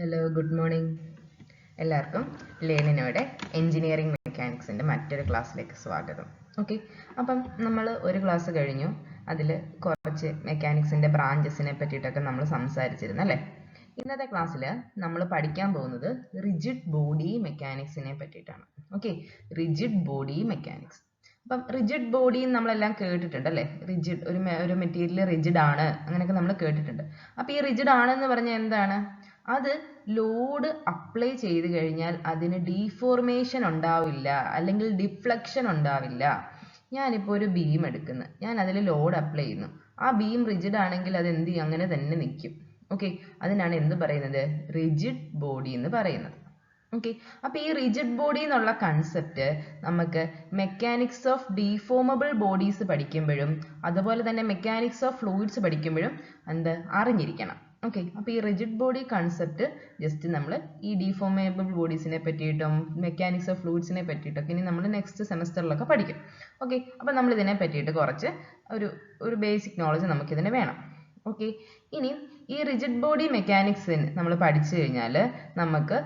Hello, good morning. എല്ലാവർക്കും ലേണിനോടെ engineering മെക്കാനിക്സിൻ്റെ മറ്റൊരു ക്ലാസ്സിലേക്ക് സ്വാഗതം. ഓക്കെ, അപ്പം നമ്മൾ ഒരു ക്ലാസ് കഴിഞ്ഞു. അതിൽ കുറച്ച് മെക്കാനിക്സിൻ്റെ ബ്രാഞ്ചസിനെ പറ്റിയിട്ടൊക്കെ നമ്മൾ സംസാരിച്ചിരുന്നു അല്ലേ. ഇന്നത്തെ ക്ലാസ്സിൽ നമ്മൾ പഠിക്കാൻ പോകുന്നത് റിജിഡ് ബോഡി മെക്കാനിക്സിനെ പറ്റിയിട്ടാണ്. Okay, rigid body mechanics. അപ്പം റിജിഡ് ബോഡി നമ്മളെല്ലാം കേട്ടിട്ടുണ്ട് അല്ലേ. റിജിഡ് ഒരു മെറ്റീരിയൽ റിജിഡ് ആണ് അങ്ങനെയൊക്കെ നമ്മൾ കേട്ടിട്ടുണ്ട്. അപ്പം ഈ റിജിഡ് ആണെന്ന് പറഞ്ഞാൽ എന്താണ്? അത് ലോഡ് അപ്ലൈ ചെയ്ത് കഴിഞ്ഞാൽ അതിന് ഡീഫോർമേഷൻ ഉണ്ടാവില്ല, അല്ലെങ്കിൽ ഡിഫ്ലക്ഷൻ ഉണ്ടാവില്ല. ഞാനിപ്പോൾ ഒരു ബീം എടുക്കുന്നു, ഞാൻ അതിൽ ലോഡ് അപ്ലൈ ചെയ്യുന്നു. ആ ബീം റിജിഡ് ആണെങ്കിൽ അത് എന്ത് ചെയ്യും? അങ്ങനെ തന്നെ നിൽക്കും. ഓക്കെ, അതിനാണ് എന്ത് പറയുന്നത്? റിജിഡ് ബോഡി എന്ന് പറയുന്നത്. ഓക്കെ, അപ്പോൾ ഈ റിജിഡ് ബോഡി എന്നുള്ള കൺസെപ്റ്റ് നമുക്ക് മെക്കാനിക്സ് ഓഫ് ഡീഫോമബിൾ ബോഡീസ് പഠിക്കുമ്പോഴും അതുപോലെ തന്നെ മെക്കാനിക്സ് ഓഫ് ഫ്ലൂയിഡ്സ് പഠിക്കുമ്പോഴും അറിഞ്ഞിരിക്കണം. ഓക്കെ, അപ്പോൾ ഈ റിജിഡ് ബോഡി കൺസെപ്റ്റ് ജസ്റ്റ് നമ്മൾ ഈ ഡീഫോമബിൾ ബോഡീസിനെ പറ്റിയിട്ടും മെക്കാനിക്സ് ഓഫ് ഫ്ലൂയിഡ്സിനെ പറ്റിയിട്ടൊക്കെ ഇനി നമ്മൾ നെക്സ്റ്റ് സെമസ്റ്ററിലൊക്കെ പഠിക്കും. ഓക്കെ, അപ്പോൾ നമ്മൾ ഇതിനെ പറ്റിയിട്ട് കുറച്ച് ഒരു ബേസിക് നോളജ് നമുക്കിതിന് വേണം. ഓക്കെ, ഇനി ഈ റിജിഡ് ബോഡി മെക്കാനിക്സിന് നമ്മൾ പഠിച്ചു കഴിഞ്ഞാൽ നമുക്ക്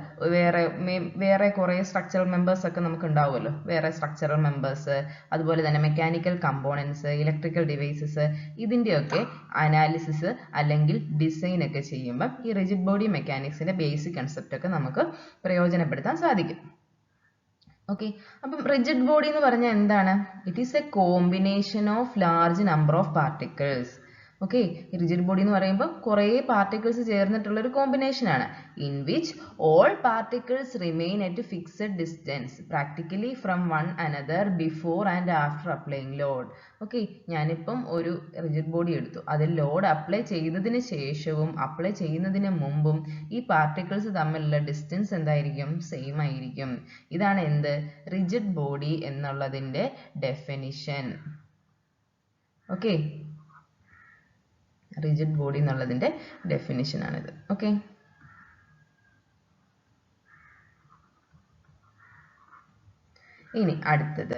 വേറെ കുറേ സ്ട്രക്ചറൽ മെമ്പേഴ്സ് ഒക്കെ നമുക്ക് ഉണ്ടാവുമല്ലോ. വേറെ സ്ട്രക്ചറൽ മെമ്പേഴ്സ്, അതുപോലെ തന്നെ മെക്കാനിക്കൽ കമ്പോണൻസ്, ഇലക്ട്രിക്കൽ ഡിവൈസസ്, ഇതിൻ്റെയൊക്കെ അനാലിസിസ് അല്ലെങ്കിൽ ഡിസൈൻ ഒക്കെ ചെയ്യുമ്പോൾ ഈ റിജിഡ് ബോഡി മെക്കാനിക്സിൻ്റെ ബേസിക് കൺസെപ്റ്റ് ഒക്കെ നമുക്ക് പ്രയോജനപ്പെടുത്താൻ സാധിക്കും. ഓക്കെ, അപ്പം റിജിഡ് ബോഡി എന്ന് പറഞ്ഞാൽ എന്താണ്? It is A combination of large number of particles. Okay, rigid body എന്ന് പറയുമ്പോൾ കുറേ പാർട്ടിക്കിൾസ് ചേർന്നിട്ടുള്ള ഒരു കോമ്പിനേഷൻ ആണ്. In which all particles remain at fixed distance practically from one another before and after applying load. Okay, ഞാനിപ്പം ഒരു rigid body എടുത്തു, അതിൽ ലോഡ് അപ്ലൈ ചെയ്തതിന് ശേഷവും അപ്ലൈ ചെയ്യുന്നതിന് മുമ്പും ഈ പാർട്ടിക്കിൾസ് തമ്മിലുള്ള ഡിസ്റ്റൻസ് എന്തായിരിക്കും? സെയിം ആയിരിക്കും. ഇതാണ് എന്ത്? റിജിഡ് ബോഡി എന്നുള്ളതിൻ്റെ ഡെഫിനിഷൻ. ഓക്കെ, റിജിഡ് ബോഡി എന്നുള്ളതിൻ്റെ ഡെഫിനിഷൻ ആണിത്. ഓക്കെ, ഇനി അടുത്തത്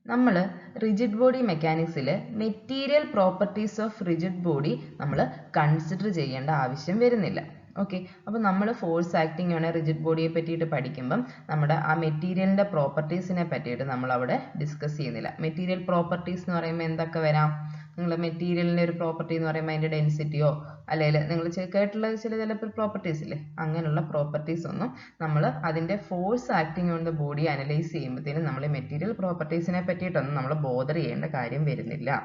നമ്മൾ റിജിഡ് ബോഡി മെക്കാനിക്സിൽ material properties of rigid body നമ്മൾ കൺസിഡർ ചെയ്യേണ്ട ആവശ്യം വരുന്നില്ല. ഓക്കെ, അപ്പോൾ നമ്മൾ ഫോഴ്സ് ആക്ടിങ് ആണ് റിജിഡ് ബോഡിയെ പറ്റിയിട്ട് പഠിക്കുമ്പം നമ്മുടെ ആ മെറ്റീരിയലിൻ്റെ പ്രോപ്പർട്ടീസിനെ പറ്റിയിട്ട് നമ്മൾ അവിടെ ഡിസ്കസ് ചെയ്യുന്നില്ല. മെറ്റീരിയൽ പ്രോപ്പർട്ടീസ് എന്ന് പറയുമ്പോൾ എന്തൊക്കെ വരാം? നിങ്ങൾ മെറ്റീരിയലിൻ്റെ ഒരു പ്രോപ്പർട്ടി എന്ന് പറയുമ്പോൾ അതിൻ്റെ ഡെൻസിറ്റിയോ അല്ലെങ്കിൽ നിങ്ങൾ കേട്ടുള്ള ചിലപ്പോൾ പ്രോപ്പർട്ടീസ് ഇല്ലേ, അങ്ങനെയുള്ള പ്രോപ്പർട്ടീസ് ഒന്നും നമ്മൾ അതിൻ്റെ force acting on the body analyse ചെയ്യുമ്പോഴത്തേനും നമ്മൾ മെറ്റീരിയൽ പ്രോപ്പർട്ടീസിനെ പറ്റിയിട്ടൊന്നും നമ്മൾ ബോദർ ചെയ്യേണ്ട കാര്യം വരുന്നില്ല.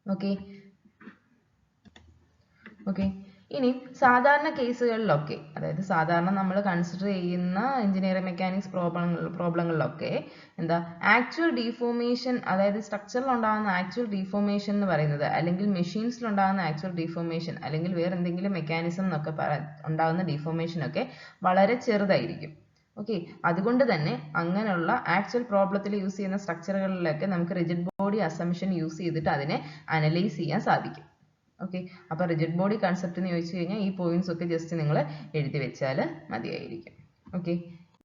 ഓക്കെ ഓക്കെ ഇനി സാധാരണ കേസുകളിലൊക്കെ, അതായത് സാധാരണ നമ്മൾ കൺസിഡർ ചെയ്യുന്ന എഞ്ചിനീയറിംഗ് മെക്കാനിക്സ് പ്രോബ്ലങ്ങളിലൊക്കെ ആക്ച്വൽ ഡീഫോർമേഷൻ, അതായത് സ്ട്രക്ചറിൽ ഉണ്ടാകുന്ന ആക്ച്വൽ ഡീഫോർമേഷൻ എന്ന് പറയുന്നത്, അല്ലെങ്കിൽ മെഷീൻസിൽ ഉണ്ടാകുന്ന ആക്ച്വൽ ഡീഫോർമേഷൻ, അല്ലെങ്കിൽ വേറെ എന്തെങ്കിലും മെക്കാനിസം എന്നൊക്കെ ഉണ്ടാകുന്ന ഡീഫോർമേഷൻ ഒക്കെ വളരെ ചെറുതായിരിക്കും. ഓക്കെ, അതുകൊണ്ട് തന്നെ അങ്ങനെയുള്ള ആക്ച്വൽ പ്രോബ്ലത്തിൽ യൂസ് ചെയ്യുന്ന സ്ട്രക്ചറുകളിലൊക്കെ നമുക്ക് റിജിഡ് ബോഡി അസംഷൻ യൂസ് ചെയ്തിട്ട് അതിനെ അനലൈസ് ചെയ്യാൻ സാധിക്കും. ഓക്കെ, അപ്പോൾ റിജിഡ് ബോഡി കൺസെപ്റ്റ് എന്ന് ചോദിച്ചു കഴിഞ്ഞാൽ ഈ പോയിന്റ്സ് ഒക്കെ ജസ്റ്റ് നിങ്ങൾ എഴുതി വെച്ചാൽ മതിയായിരിക്കും. ഓക്കെ,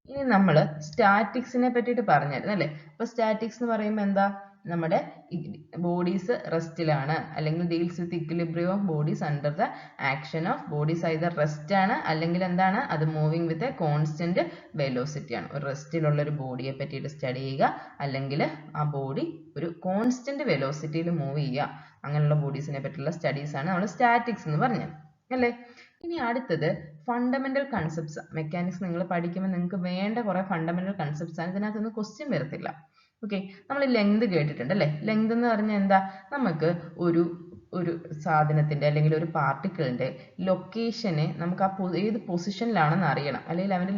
ഇനി നമ്മൾ സ്റ്റാറ്റിക്സിനെ പറ്റിയിട്ട് പറഞ്ഞായിരുന്നു അല്ലേ. അപ്പോൾ സ്റ്റാറ്റിക്സ് എന്ന് പറയുമ്പോൾ എന്താ? നമ്മുടെ ബോഡീസ് റെസ്റ്റിലാണ്, അല്ലെങ്കിൽ deals with equilibrium of bodies under the action of bodies. Either rest ആണ്, അല്ലെങ്കിൽ എന്താണ്? അത് moving with a constant velocity ആണ്. ഒരു റെസ്റ്റിലുള്ള ഒരു ബോഡിയെ പറ്റിയിട്ട് സ്റ്റഡി ചെയ്യുക, അല്ലെങ്കിൽ ആ ബോഡി ഒരു കോൺസ്റ്റന്റ് വെലോസിറ്റിയിൽ മൂവ് ചെയ്യുക, അങ്ങനെയുള്ള ബോഡീസിനെ പറ്റിയുള്ള സ്റ്റഡീസ് ആണ് നമ്മൾ സ്റ്റാറ്റിക്സ് എന്ന് പറഞ്ഞത് അല്ലേ. ഇനി അടുത്തത് ഫണ്ടമെന്റൽ കൺസെപ്റ്റ്സ്. മെക്കാനിക്സ് നിങ്ങൾ പഠിക്കുമ്പോൾ നിങ്ങൾക്ക് വേണ്ട കുറെ ഫണ്ടമെന്റൽ കൺസെപ്റ്റ്സ് ആണ്. ഇതിനകത്തൊന്നും ക്വസ്റ്റ്യൻ വരത്തില്ല. ഓക്കെ, നമ്മൾ ലെങ്ത് കേട്ടിട്ടുണ്ട് അല്ലേ. ലെങ്ത് എന്ന് പറഞ്ഞാൽ എന്താ? നമുക്ക് ഒരു സാധനത്തിന്റെ അല്ലെങ്കിൽ ഒരു പാർട്ടിക്കിളിന്റെ ലൊക്കേഷനെ നമുക്ക് ഏത് പൊസിഷനിലാണെന്ന് അറിയണം, അല്ലെങ്കിൽ അതിന്റെ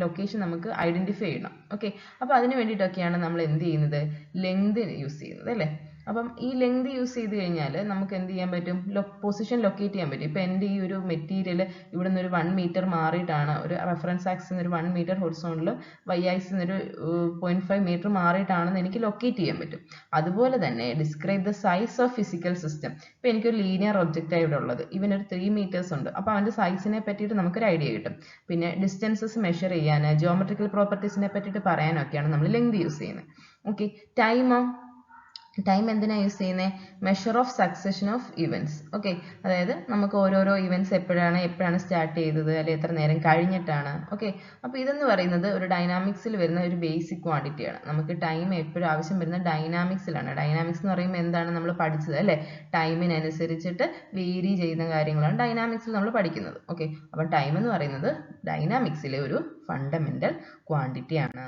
ലൊക്കേഷൻ നമുക്ക് ഐഡന്റിഫൈ ചെയ്യണം. ഓക്കെ, അപ്പോൾ അതിന് വേണ്ടിയിട്ടൊക്കെയാണ് നമ്മൾ എന്ത് ചെയ്യുന്നത്? ലെങ്ത് യൂസ് ചെയ്യുന്നത് അല്ലേ. അപ്പം ഈ ലെങ്ത് യൂസ് ചെയ്ത് കഴിഞ്ഞാൽ നമുക്ക് എന്ത് ചെയ്യാൻ പറ്റും? പൊസിഷൻ ലൊക്കേറ്റ് ചെയ്യാൻ പറ്റും. ഇപ്പം എൻ്റെ ഈ ഒരു മെറ്റീരിയൽ ഇവിടെ നിന്ന് ഒരു 1 മീറ്റർ മാറിയിട്ടാണ്, ഒരു റെഫറൻസ് ആക്സിൽ നിന്ന് ഒരു 1 മീറ്റർ ഹൊറിസോണ്ടൽ, വൈ ആക്സിൽ നിന്ന് ഒരു 0.5 മീറ്റർ മാറിയിട്ടാണെന്ന് എനിക്ക് ലൊക്കേറ്റ് ചെയ്യാൻ പറ്റും. അതുപോലെ തന്നെ describe the size of physical system. ഇപ്പം എനിക്കൊരു ലീനിയർ ഒബ്ജക്റ്റ് ഇവിടെ ഉള്ളത്, ഇവനൊരു 3 meters ഉണ്ട്. അപ്പോൾ അവൻ്റെ സൈസിനെ പറ്റിയിട്ട് നമുക്കൊരു ഐഡിയ കിട്ടും. പിന്നെ ഡിസ്റ്റൻസസ് മെഷർ ചെയ്യാൻ, ജിയോമെട്രിക്കൽ പ്രോപ്പർട്ടീസിനെ പറ്റിയിട്ട് പറയാനൊക്കെയാണ് നമ്മൾ ലെങ്ത് യൂസ് ചെയ്യുന്നത്. ഓക്കെ, ടൈം എന്തിനാണ് യൂസ് ചെയ്യുന്നത്? Measure of succession of events. Okay, അതായത് നമുക്ക് ഓരോരോ ഇവൻറ്റ്സ് എപ്പോഴാണ് സ്റ്റാർട്ട് ചെയ്തത്, അല്ലെങ്കിൽ എത്ര നേരം കഴിഞ്ഞിട്ടാണ്. ഓക്കെ, അപ്പോൾ ഇതെന്ന് പറയുന്നത് ഒരു ഡൈനാമിക്സിൽ വരുന്ന ഒരു ബേസിക് ക്വാണ്ടിറ്റിയാണ്. നമുക്ക് ടൈം എപ്പോഴും ആവശ്യം വരുന്ന ഡൈനാമിക്സിലാണ്. ഡൈനാമിക്സ് എന്ന് പറയുമ്പോൾ എന്താണ് നമ്മൾ പഠിച്ചത് അല്ലേ? ടൈമിനനുസരിച്ചിട്ട് വേരി ചെയ്യുന്ന കാര്യങ്ങളാണ് ഡൈനാമിക്സിൽ നമ്മൾ പഠിക്കുന്നത്. ഓക്കെ, അപ്പം ടൈം എന്ന് പറയുന്നത് ഡൈനാമിക്സിലെ ഒരു ഫണ്ടമെന്റൽ ക്വാണ്ടിറ്റിയാണ്.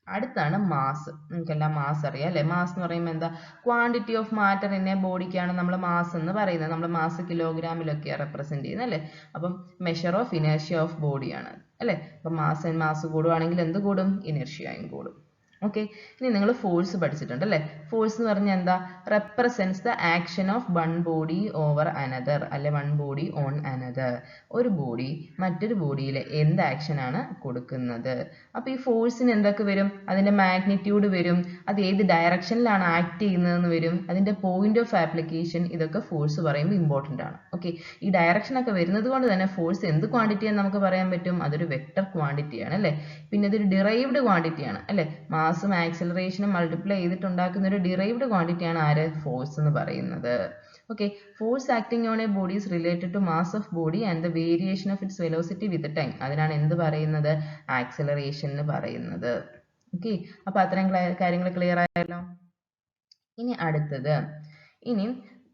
അടുത്താണ് മാസ്. നിങ്ങൾക്കെല്ലാം മാസ് അറിയാം അല്ലേ? മാസ് എന്ന് പറയുമ്പോൾ എന്താ? Quantity of matter in a ബോഡിക്കാണ് നമ്മൾ മാസ് എന്ന് പറയുന്നത്. നമ്മൾ മാസ് കിലോഗ്രാമിലൊക്കെയാണ് റെപ്രസെന്റ് ചെയ്യുന്നത് അല്ലേ? അപ്പം മെഷർ ഓഫ് ഇനേർഷ്യ ഓഫ് ബോഡിയാണ് അല്ലേ? അപ്പം മാസ് കൂടുവാണെങ്കിൽ എന്ത് കൂടും? ഇനേർഷ്യയും കൂടും. ഓക്കെ, ഇനി നിങ്ങൾ ഫോഴ്സ് പഠിച്ചിട്ടുണ്ട് അല്ലേ? ഫോഴ്സ് എന്ന് പറഞ്ഞാൽ എന്താ? Represents the action of one body over another അല്ലെ വൺ ബോഡി ഓൺ അനദർ. ഒരു ബോഡി മറ്റൊരു ബോഡിയിൽ എന്ത് ആക്ഷനാണ് കൊടുക്കുന്നത്. അപ്പോൾ ഈ ഫോഴ്സിന് എന്തൊക്കെ വരും? അതിന്റെ മാഗ്നിറ്റ്യൂഡ് വരും, അത് ഏത് ഡയറക്ഷനിലാണ് ആക്ട് ചെയ്യുന്നതെന്ന് വരും, അതിന്റെ പോയിന്റ് ഓഫ് ആപ്ലിക്കേഷൻ, ഇതൊക്കെ ഫോഴ്സ് പറയുമ്പോൾ ഇമ്പോർട്ടൻ്റ് ആണ്. ഓക്കെ, ഈ ഡയറക്ഷൻ ഒക്കെ വരുന്നത് കൊണ്ട് തന്നെ ഫോഴ്സ് എന്ത് ക്വാണ്ടിറ്റിയാന്ന് നമുക്ക് പറയാൻ പറ്റും? അതൊരു വെക്ടർ ക്വാണ്ടിറ്റിയാണ് അല്ലേ? പിന്നെ ഇതൊരു ഡിറൈവ്ഡ് ക്വാണ്ടിറ്റിയാണ് അല്ലേ? മാസും ആക്സിലറേഷനും മൾട്ടിപ്ലൈ ചെയ്തിട്ടുണ്ടാക്കുന്ന ഒരു ഡിറൈവ്ഡ് ക്വാണ്ടിറ്റിയാണ് ആര്? ഫോഴ്സ് എന്ന് പറയുന്നത്. Okay, force acting on a body is related to mass of body and the variation of its velocity with time. അതിനാണ് എന്ത് പറയുന്നത്? ആക്സിലറേഷൻ എന്ന് പറയുന്നത്. ഓക്കെ, അപ്പൊ അത്തരം കാര്യങ്ങൾ ക്ലിയർ ആയല്ലോ. ഇനി അടുത്തത്, ഇനി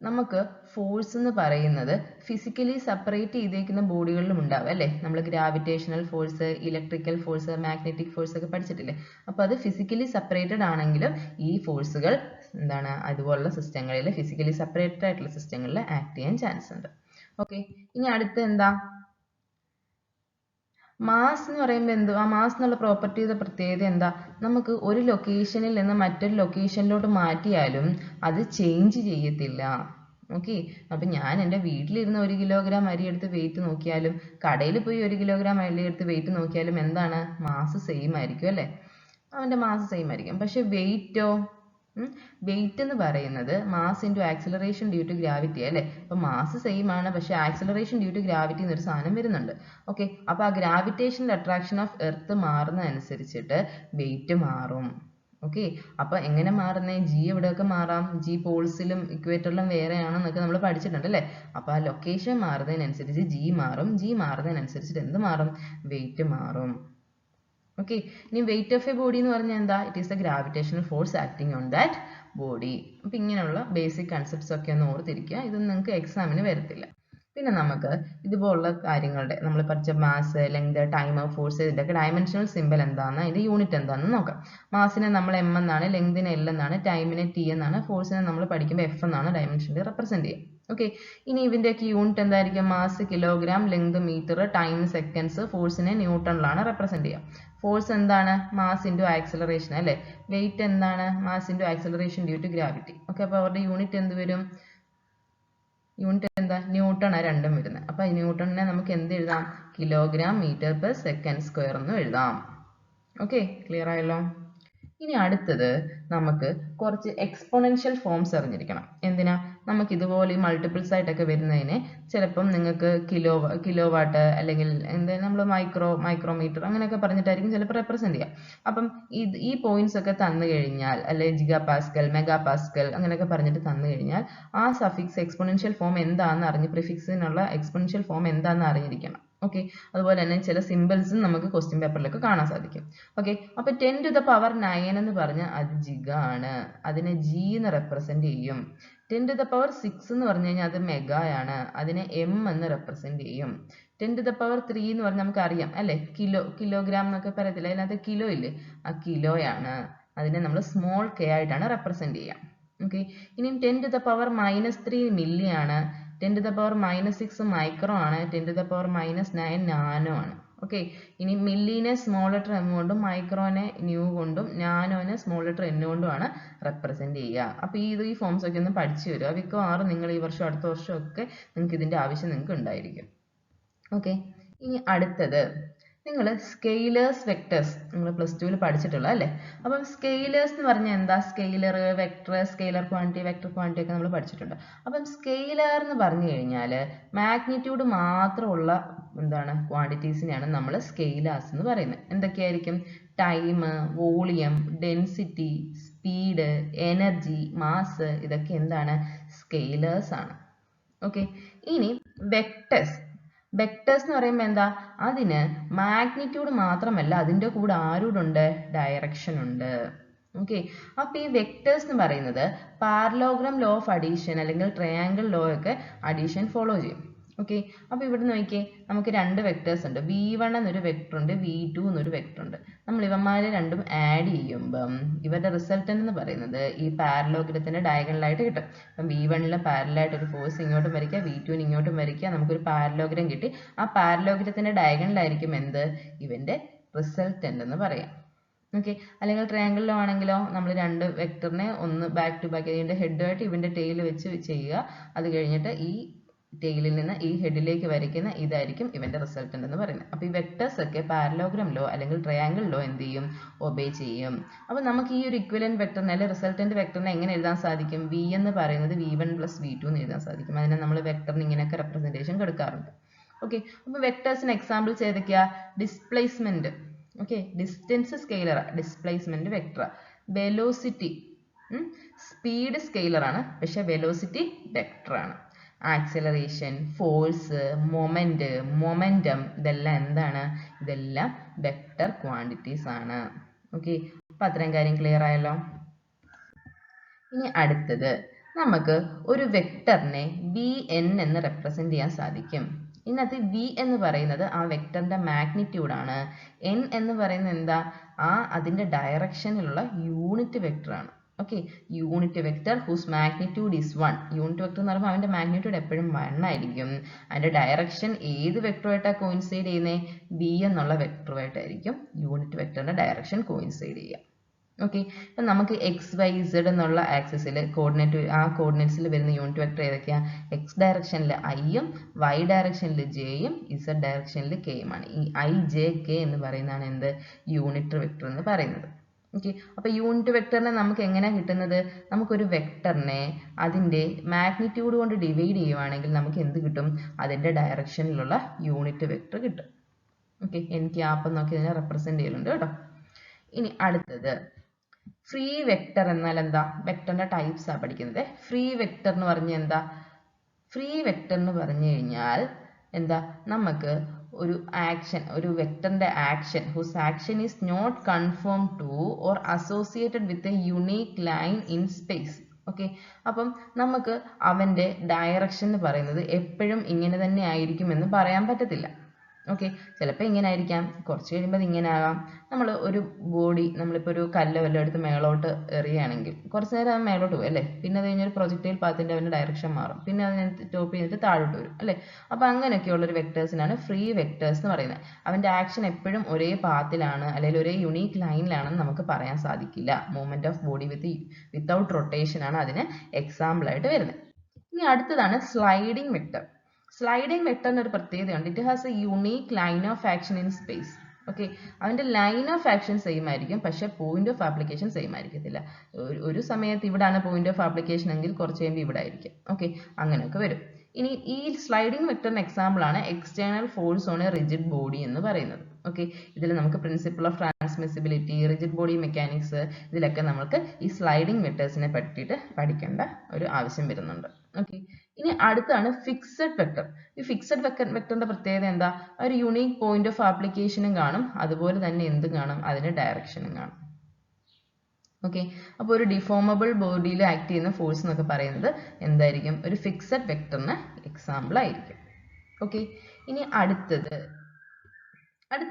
നമുക്ക് ഫോഴ്സ് എന്ന് പറയുന്നത് ഫിസിക്കലി സെപ്പറേറ്റ് ചെയ്തേക്കുന്ന ബോഡികളിലും ഉണ്ടാവും അല്ലേ? നമ്മൾ gravitational force, electrical force, magnetic force ഒക്കെ പഠിച്ചിട്ടില്ലേ? അപ്പോൾ അത് ഫിസിക്കലി സെപ്പറേറ്റഡ് ആണെങ്കിലും ഈ ഫോഴ്സുകൾ എന്താണ്? അതുപോലുള്ള സിസ്റ്റങ്ങളിൽ, ഫിസിക്കലി സെപ്പറേറ്റഡ് ആയിട്ടുള്ള സിസ്റ്റങ്ങളിൽ ആക്ട് ചെയ്യാൻ ചാൻസ് ഉണ്ട്. ഓക്കെ, ഇനി അടുത്ത എന്താ? മാസ് എന്ന് പറയുമ്പോൾ എന്തുവാ? മാസ് എന്നുള്ള പ്രോപ്പർട്ടിയുടെ പ്രത്യേകത എന്താ? നമുക്ക് ഒരു ലൊക്കേഷനിൽ നിന്ന് മറ്റൊരു ലൊക്കേഷനിലോട്ട് മാറ്റിയാലും അത് ചേഞ്ച് ചെയ്യത്തില്ല. ഓക്കെ, അപ്പം ഞാൻ എൻ്റെ വീട്ടിലിരുന്ന് 1 കിലോഗ്രാം അരി എടുത്ത് വെയിറ്റ് നോക്കിയാലും കടയിൽ പോയി 1 കിലോഗ്രാം അരി എടുത്ത് വെയിറ്റ് നോക്കിയാലും എന്താണ്? മാസ് സെയിം ആയിരിക്കും അല്ലേ? അവൻ്റെ മാസ് സെയിം ആയിരിക്കും. പക്ഷെ വെയിറ്റോ? വെയിറ്റ് എന്ന് പറയുന്നത് mass into acceleration due to gravity അല്ലേ? അപ്പോൾ മാസ് സെയിം ആണ്, പക്ഷെ ആക്സിലറേഷൻ ഡ്യൂ ടു ഗ്രാവിറ്റി എന്നൊരു സാധനം വരുന്നുണ്ട്. ഓക്കെ, അപ്പോൾ ആ ഗ്രാവിറ്റേഷണൽ അട്രാക്ഷൻ ഓഫ് എർത്ത് മാറുന്നതനുസരിച്ചിട്ട് വെയിറ്റ് മാറും. ഓക്കെ, അപ്പോൾ എങ്ങനെ മാറുന്നത്? ജി എവിടെയൊക്കെ മാറാം? ജി പോൾസിലും ഇക്വേറ്ററിലും വേറെയാണെന്നൊക്കെ നമ്മൾ പഠിച്ചിട്ടുണ്ട് അല്ലേ? അപ്പോൾ ആ ലൊക്കേഷൻ മാറുന്നതിനനുസരിച്ച് ജി മാറും, ജി മാറുന്നതിനനുസരിച്ചിട്ട് എന്ത് മാറും? വെയിറ്റ് മാറും. ഓക്കെ, ഇനി വെയിറ്റ് ഓഫ് എ ബോഡി എന്ന് പറഞ്ഞാൽ എന്താ? It is the gravitational force acting on that body. അപ്പം ഇങ്ങനെയുള്ള ബേസിക് കൺസെപ്റ്റ്സ് ഒക്കെ ഒന്ന് ഓർത്തിരിക്കുക. ഇതൊന്നും നിങ്ങൾക്ക് എക്സാമിന് വരത്തില്ല. പിന്നെ നമുക്ക് ഇതുപോലുള്ള കാര്യങ്ങളുടെ നമ്മൾ പഠിച്ച മാസ്, ലെങ്ത്, ടൈം, ഫോഴ്സ്, ഇതിൻ്റെയൊക്കെ ഡയമെൻഷണൽ സിമ്പൽ എന്താണെന്ന്, അതിൻ്റെ യൂണിറ്റ് എന്താണെന്ന് നോക്കാം. മാസിനെ നമ്മൾ എം എന്നാണ്, ലെങ്തിനെ എൽ എന്നാണ്, ടൈമിനെ ടി എന്നാണ്, ഫോഴ്സിനെ നമ്മൾ പഠിക്കുമ്പോൾ എഫ് എന്നാണ് ഡയമെൻഷനിൽ റെപ്രസെൻറ്റ് ചെയ്യുക. ഓക്കെ, ഇനി ഇതിൻ്റെയൊക്കെ യൂണിറ്റ് എന്തായിരിക്കും? Mass kilogram, length metre, time seconds, ഫോഴ്സിനെ ന്യൂട്ടണിലാണ് റെപ്രസെൻറ്റ് ചെയ്യുക. ഫോഴ്സ് എന്താണ്? മാസ് ഇൻറ്റു ആക്സിലറേഷൻ അല്ലേ? വെയിറ്റ് എന്താണ്? Mass into acceleration due to gravity. Okay, അപ്പോൾ അവരുടെ യൂണിറ്റ് എന്ത് വരും? യൂണിറ്റ് എന്താ? ന്യൂട്ടൺ ആണ് രണ്ടും വരുന്നത്. അപ്പോൾ ന്യൂട്ടണിനെ നമുക്ക് എന്ത് എഴുതാം? Kilogram metre per second square എന്ന് എഴുതാം. ഓക്കെ, ക്ലിയർ ആയല്ലോ. ഇനി അടുത്തത് നമുക്ക് കുറച്ച് എക്സ്പോണൻഷ്യൽ ഫോംസ് അറിഞ്ഞിരിക്കണം. എന്തിനാ? നമുക്ക് ഇതുപോലെ മൾട്ടിപ്പിൾസ് ആയിട്ടൊക്കെ വരുന്നതിന് ചിലപ്പം നിങ്ങൾക്ക് കിലോ വാട്ട് അല്ലെങ്കിൽ എന്താ നമ്മൾ മൈക്രോമീറ്റർ അങ്ങനെയൊക്കെ പറഞ്ഞിട്ടായിരിക്കും ചിലപ്പോൾ റെപ്രസെന്റ് ചെയ്യുക. അപ്പം ഈ പോയിന്റ്സ് ഒക്കെ തന്നു കഴിഞ്ഞാൽ, അല്ലെ ജിഗാ പാസ്കൽ, മെഗാ പാസ്കൽ അങ്ങനെയൊക്കെ പറഞ്ഞിട്ട് തന്നു കഴിഞ്ഞാൽ ആ സഫിക്സ് എക്സ്പോണൻഷ്യൽ ഫോം എന്താണെന്ന് അറിഞ്ഞ്, പ്രിഫിക്സിനുള്ള എക്സ്പോണൻഷ്യൽ ഫോം എന്താണെന്ന് അറിഞ്ഞിരിക്കണം. ഓക്കെ, അതുപോലെ തന്നെ ചില സിമ്പിൾസും നമുക്ക് ക്വസ്റ്റ്യൻ പേപ്പറിലൊക്കെ കാണാൻ സാധിക്കും. ഓക്കെ, അപ്പോൾ 10⁻9 എന്ന് പറഞ്ഞാൽ അത് ജിഗ ആണ്, അതിനെ ജി എന്ന് റെപ്രസെന്റ് ചെയ്യും. 10⁻6 എന്ന് പറഞ്ഞു കഴിഞ്ഞാൽ അത് മെഗായാണ്, അതിനെ എം എന്ന് റെപ്രസെന്റ് ചെയ്യും. 10⁻3 എന്ന് പറഞ്ഞാൽ നമുക്ക് അറിയാം അല്ലെ? കിലോഗ്രാം എന്നൊക്കെ പറയത്തില്ല, അതിനകത്ത് കിലോ ഇല്ലേ? ആ കിലോയാണ്, അതിനെ നമ്മൾ സ്മോൾ കെ ആയിട്ടാണ് റെപ്രസെന്റ് ചെയ്യുക. ഓക്കെ, ഇനി 10⁻3 മില്ലി ആണ്, 10⁻6 മൈക്രോ ആണ്, 10⁻9 നാനോ ആണ്. ഓക്കെ, ഇനി മില്ലിനെ സ്മോൾ ലെറ്റർ എം കൊണ്ടും മൈക്രോനെ ന്യൂ കൊണ്ടും നാനോനെ സ്മോൾ ലെറ്റർ എൻ കൊണ്ടുമാണ് റെപ്രസെന്റ് ചെയ്യുക. അപ്പോൾ ഈ ഫോംസ് ഒക്കെ ഒന്ന് പഠിച്ചു വരിക. മിക്കവാറും നിങ്ങൾ ഈ വർഷം അടുത്ത വർഷം ഒക്കെ നിങ്ങൾക്ക് ഇതിന്റെ ആവശ്യം നിങ്ങൾക്ക് ഉണ്ടായിരിക്കും. ഓക്കെ, ഇനി അടുത്തത് നിങ്ങൾ സ്കെയിലേഴ്സ്, വെക്ടേഴ്സ് നിങ്ങൾ +2 പഠിച്ചിട്ടുള്ള അല്ലേ? അപ്പം സ്കെയിലേഴ്സ് എന്ന് പറഞ്ഞാൽ എന്താ? Scalar, vector, scalar quantity, vector quantity ഒക്കെ നമ്മൾ പഠിച്ചിട്ടുണ്ട്. അപ്പം സ്കെയിലർ എന്ന് പറഞ്ഞു കഴിഞ്ഞാൽ മാഗ്നിറ്റ്യൂഡ് മാത്രമുള്ള എന്താണ് ക്വാണ്ടിറ്റീസിനെയാണ് നമ്മൾ സ്കെയിലേഴ്സ് എന്ന് പറയുന്നത്. എന്തൊക്കെയായിരിക്കും? Time, volume, density, speed, energy, mass ഇതൊക്കെ എന്താണ്? സ്കെയിലേഴ്സ് ആണ്. ഓക്കെ, ഇനി വെക്ടേഴ്സ്. വെക്ടേഴ്സ് എന്ന് പറയുമ്പോൾ എന്താ? അതിന് മാഗ്നിറ്റ്യൂഡ് മാത്രമല്ല, അതിൻ്റെ കൂടെ ആരോടുണ്ട്? ഡയറക്ഷൻ ഉണ്ട്. ഓക്കെ, അപ്പോൾ ഈ വെക്ടേഴ്സ് എന്ന് പറയുന്നത് പാരലോഗ്രാം ലോ ഓഫ് അഡീഷൻ അല്ലെങ്കിൽ ട്രയാങ്കിൾ ലോ ഒക്കെ അഡീഷൻ ഫോളോ ചെയ്യും. ഓക്കെ, അപ്പോൾ ഇവിടെ നോക്കിയേ, നമുക്ക് രണ്ട് വെക്ടേഴ്സ് ഉണ്ട്. v1 എന്നൊരു വെക്ടർ ഉണ്ട്, v2 എന്നൊരു വെക്ടർ ഉണ്ട്. നമ്മൾ ഇവന്മാരെ രണ്ടും ആഡ് ചെയ്യുമ്പം ഇവരുടെ റിസൾട്ടന്റ് എന്ന് പറയുന്നത് ഈ പാരലോഗ്രത്തിന്റെ ഡയഗണലായിട്ട് കിട്ടും. അപ്പം v1 പാരലായിട്ട് ഒരു ഫോഴ്സ് ഇങ്ങോട്ടും വരയ്ക്കുക, v2 ഇങ്ങോട്ടും വരയ്ക്കുക, നമുക്കൊരു പാരലോഗ്രം കിട്ടി. ആ പാരലോഗ്രത്തിന്റെ ഡയഗണലായിരിക്കും എന്ത്? ഇവന്റെ റിസൾട്ടന്റ് എന്ന് പറയാം. ഓക്കെ, അല്ലെങ്കിൽ ട്രയാങ്കിളിലോ ആണെങ്കിലോ നമ്മൾ രണ്ട് വെക്ടറിനെ ഒന്ന് ബാക്ക് ടു ബാക്ക് ഇതിന്റെ ഹെഡുമായിട്ട് ഇവന്റെ ടെയിൽ വെച്ച് ചെയ്യുക. അത് കഴിഞ്ഞിട്ട് ഈ ടെയിലിൽ നിന്ന് ഈ ഹെഡിലേക്ക് വരയ്ക്കുന്ന ഇതായിരിക്കും ഇവന്റെ റിസൾട്ടന്റ് എന്ന് പറയുന്നത്. അപ്പോൾ ഈ വെക്ടേഴ്സ് ഒക്കെ പാരലോഗ്രാം ലോ അല്ലെങ്കിൽ ട്രയാങ്കിൾ ലോ എന്ത് ചെയ്യും? ഒബേ ചെയ്യും. അപ്പോൾ നമുക്ക് ഈ ഒരു ഇക്വലന്റ് വെക്ടറിനെ അല്ലെങ്കിൽ റിസൾട്ടന്റ് വെക്ടറിനെ എങ്ങനെ എഴുതാൻ സാധിക്കും? v എന്ന് പറയുന്നത് v1 + v2 എന്ന് എഴുതാൻ സാധിക്കും. അതിനെ നമ്മൾ വെക്ടറിന് ഇങ്ങനെയൊക്കെ റെപ്രസെന്റേഷൻ കൊടുക്കാറുണ്ട്. ഓക്കെ, അപ്പോൾ വെക്ടേഴ്സിന് എക്സാമ്പിൾസ് ഏതൊക്കെയാ? Displacement, okay, distance scalar, displacement vector. Velocity, speed scalar ആണ്, പക്ഷെ വെലോസിറ്റി വെക്ടർ ആണ്. ആക്സിലറേഷൻ, ഫോഴ്സ്, മൊമെന്റ്, മൊമെന്റം ഇതെല്ലാം എന്താണ്? ഇതെല്ലാം വെക്ടർ ക്വാണ്ടിറ്റീസ് ആണ്. ഓക്കെ, അപ്പം അത്രയും കാര്യം ക്ലിയർ ആയല്ലോ. ഇനി അടുത്തത്, നമുക്ക് ഒരു വെക്ടറിനെ vn എന്ന് റെപ്രസെന്റ് ചെയ്യാൻ സാധിക്കും. ഇതിനകത്ത് v എന്ന് പറയുന്നത് ആ വെക്ടറിന്റെ മാഗ്നിറ്റ്യൂഡ് ആണ്. n എന്ന് പറയുന്നത് എന്താ? അതിന്റെ ഡയറക്ഷനിലുള്ള യൂണിറ്റ് വെക്ടർ ആണ്. Okay, unit vector whose magnitude is 1. Unit vector എന്ന് പറയുമ്പോൾ അവന്റെ മാഗ്നിറ്റ്യൂഡ് എപ്പോഴും 1 ആയിരിക്കും. അതിന്റെ ഡയറക്ഷൻ ഏത് വെക്ടറുമായിട്ടാണ് കോയിൻസൈഡ് ചെയ്യുന്നത്? v എന്നുള്ള വെക്ടറുമായിട്ടായിരിക്കും യൂണിറ്റ് വെക്ടറിന്റെ ഡയറക്ഷൻ കോയിൻസൈഡ് ചെയ്യുക. ഓക്കെ, അപ്പം നമുക്ക് XYZ എന്നുള്ള ആക്സിസിൽ കോർഡിനേറ്റ്സിൽ വരുന്ന യൂണിറ്റ് വെക്ടർ ഏതൊക്കെയാ? X ഡയറക്ഷനിൽ Iയും Y ഡയറക്ഷനിൽ Jയും Z ഡയറക്ഷനിൽ Kയും ആണ്. ഈ IJK എന്ന് പറയുന്നതാണ് എന്ത്? യൂണിറ്റ് വെക്ടർ എന്ന് പറയുന്നത്. ഓക്കെ, അപ്പോൾ യൂണിറ്റ് വെക്ടറിനെ നമുക്ക് എങ്ങനെയാണ് കിട്ടുന്നത്? നമുക്കൊരു വെക്ടറിനെ അതിൻ്റെ മാഗ്നിറ്റ്യൂഡ് കൊണ്ട് ഡിവൈഡ് ചെയ്യുവാണെങ്കിൽ നമുക്ക് എന്ത് കിട്ടും? അതിൻ്റെ ഡയറക്ഷനിലുള്ള യൂണിറ്റ് വെക്ടർ കിട്ടും. ഓക്കെ, എനിക്ക് ആപ്പം നോക്കി ഇതിനെ റെപ്രസെന്റ് ചെയ്യലുണ്ട് കേട്ടോ. ഇനി അടുത്തത്, ഫ്രീ വെക്ടർ എന്നാൽ എന്താ? വെക്ടറിന്റെ ടൈപ്സ് ആണ് പഠിക്കുന്നത്. ഫ്രീ വെക്ടർ എന്ന് പറഞ്ഞാൽ എന്താ? ഫ്രീ വെക്ടർ എന്ന് പറഞ്ഞു കഴിഞ്ഞാൽ എന്താ? നമുക്ക് ഒരു ആക്ഷൻ, ഒരു വെക്ടറിന്റെ action whose action is not confirm to or associated with a unique line in space. Okay, അപ്പം നമുക്ക് അവന്റെ ഡയറക്ഷൻ എന്ന് പറയുന്നത് എപ്പോഴും ഇങ്ങനെ തന്നെ ആയിരിക്കും എന്ന് പറയാൻ പറ്റത്തില്ല. ഓക്കെ, ചിലപ്പോൾ ഇങ്ങനെ ആയിരിക്കാം, കുറച്ച് കഴിയുമ്പോൾ ഇങ്ങനെ ആകാം. നമ്മൾ ഒരു ബോഡി, നമ്മളിപ്പോൾ ഒരു കല്ല് വല്ലതും എടുത്ത് മേളോട്ട് എറിയുകയാണെങ്കിൽ കുറച്ച് നേരം അത് മേളോട്ട് പോകും അല്ലേ? പിന്നെ അത് കഴിഞ്ഞൊരു പ്രൊജക്റ്റൈൽ പാത്തിൻ്റെ അവൻ്റെ ഡയറക്ഷൻ മാറും, പിന്നെ അതിന് ടോപ്പ് ചെയ്തിട്ട് താഴോട്ട് വരും അല്ലേ? അപ്പോൾ അങ്ങനെയൊക്കെയുള്ളൊരു വെക്ടേഴ്സിനാണ് ഫ്രീ വെക്ടേഴ്സ് എന്ന് പറയുന്നത്. അവൻ്റെ ആക്ഷൻ എപ്പോഴും ഒരേ പാത്തിലാണ് അല്ലെങ്കിൽ ഒരേ യുണീക്ക് ലൈനിലാണെന്ന് നമുക്ക് പറയാൻ സാധിക്കില്ല. Movement of body without rotation ആണ് അതിന് എക്സാമ്പിൾ ആയിട്ട് വരുന്നത്. ഇനി അടുത്തതാണ് സ്ലൈഡിംഗ് വെക്ടർ. സ്ലൈഡിംഗ് വെക്ടറിന് ഒരു പ്രത്യേകതയുണ്ട്. It has A unique line of action in space. Okay, അവൻ്റെ ലൈൻ ഓഫ് ആക്ഷൻ സെയിം ആയിരിക്കും, പക്ഷേ പോയിന്റ് ഓഫ് ആപ്ലിക്കേഷൻ സെയിം ആയിരിക്കത്തില്ല. ഒരു സമയത്ത് ഇവിടാണ് പോയിന്റ് ഓഫ് ആപ്ലിക്കേഷൻ എങ്കിൽ കുറച്ച് കഴിയുമ്പോൾ ഇവിടെ ആയിരിക്കും. ഓക്കെ, അങ്ങനെയൊക്കെ വരും. ഇനി ഈ സ്ലൈഡിംഗ് വെക്ടറിന് എക്സാമ്പിൾ ആണ് external force on A rigid body എന്ന് പറയുന്നത്. ഓക്കെ, ഇതിൽ നമുക്ക് principle of transmissibility, rigid body mechanics ഇതിലൊക്കെ നമുക്ക് ഈ സ്ലൈഡിംഗ് വെക്ടേഴ്സിനെ പറ്റിയിട്ട് പഠിക്കേണ്ട ഒരു ആവശ്യം വരുന്നുണ്ട്. ഓക്കെ, ഇനി അടുത്താണ് ഫിക്സഡ് വെക്ടർ. ഈ ഫിക്സഡ് വെക്ടറിന്റെ പ്രത്യേകത എന്താ? ഒരു യുണീക്ക് പോയിന്റ് ഓഫ് ആപ്ലിക്കേഷനും കാണും, അതുപോലെ തന്നെ എന്തും കാണും? അതിന്റെ ഡയറക്ഷനും കാണും. ഓക്കെ, അപ്പോൾ ഒരു ഡിഫോമബിൾ ബോഡിയിൽ ആക്ട് ചെയ്യുന്ന ഫോഴ്സ് എന്നൊക്കെ പറയുന്നത് എന്തായിരിക്കും? ഒരു ഫിക്സഡ് വെക്ടറിന് എക്സാമ്പിൾ ആയിരിക്കും. ഓക്കെ, ഇനി അടുത്ത്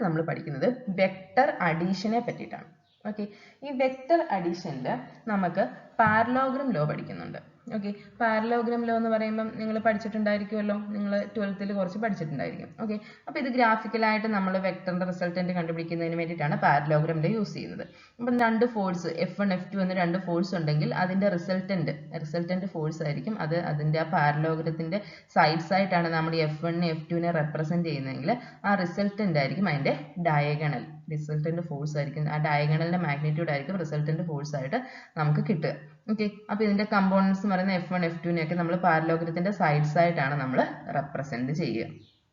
നമ്മൾ പഠിക്കുന്നത് വെക്ടർ അഡീഷനെ പറ്റിയിട്ടാണ്. ഓക്കെ, ഈ വെക്ടർ അഡീഷനിൽ നമുക്ക് പാരലോഗ്രാം ലോ പഠിക്കുന്നുണ്ട്. ഓക്കെ, പാരലോഗ്രാം ലോ എന്ന് പറയുമ്പം നിങ്ങൾ പഠിച്ചിട്ടുണ്ടായിരിക്കുമല്ലോ, നിങ്ങൾ 12th കുറച്ച് പഠിച്ചിട്ടുണ്ടായിരിക്കും. ഓക്കെ, അപ്പോൾ ഇത് ഗ്രാഫിക്കലായിട്ട് നമ്മൾ വെക്ടറിന്റെ റിസൾട്ടന്റ് കണ്ടുപിടിക്കുന്നതിന് വേണ്ടിയിട്ടാണ് പാരലോഗ്രാം ലോ യൂസ് ചെയ്യുന്നത്. അപ്പം രണ്ട് ഫോഴ്സ് F1 F2 എന്ന രണ്ട് ഫോഴ്സ് ഉണ്ടെങ്കിൽ അതിന്റെ റിസൾട്ടന്റ് ഫോഴ്സ് ആയിരിക്കും അത്. അതിന്റെ ആ പാരലോഗ്രത്തിന്റെ സൈഡ്സ് ആയിട്ടാണ് നമ്മൾ F1 F2 റെപ്രസെന്റ് ചെയ്യുന്നതെങ്കിൽ ആ റിസൾട്ടന്റ് ആയിരിക്കും അതിന്റെ ഡയഗണൽ. റിസൾട്ടന്റ് ഫോഴ്സ് ആയിരിക്കും, ആ ഡയഗണലിന്റെ മാഗ്നിറ്റ്യൂഡ് ആയിരിക്കും റിസൾട്ടന്റ് ഫോഴ്സ് ആയിട്ട് നമുക്ക് കിട്ടുക. ഓക്കെ, അപ്പോൾ ഇതിന്റെ കമ്പോണൻസ് എന്ന് പറയുന്ന F1 F2 നമ്മൾ പാരലോഗ്രത്തിന്റെ സൈഡ്സ് ആയിട്ടാണ് നമ്മൾ റെപ്രസെന്റ് ചെയ്യുക.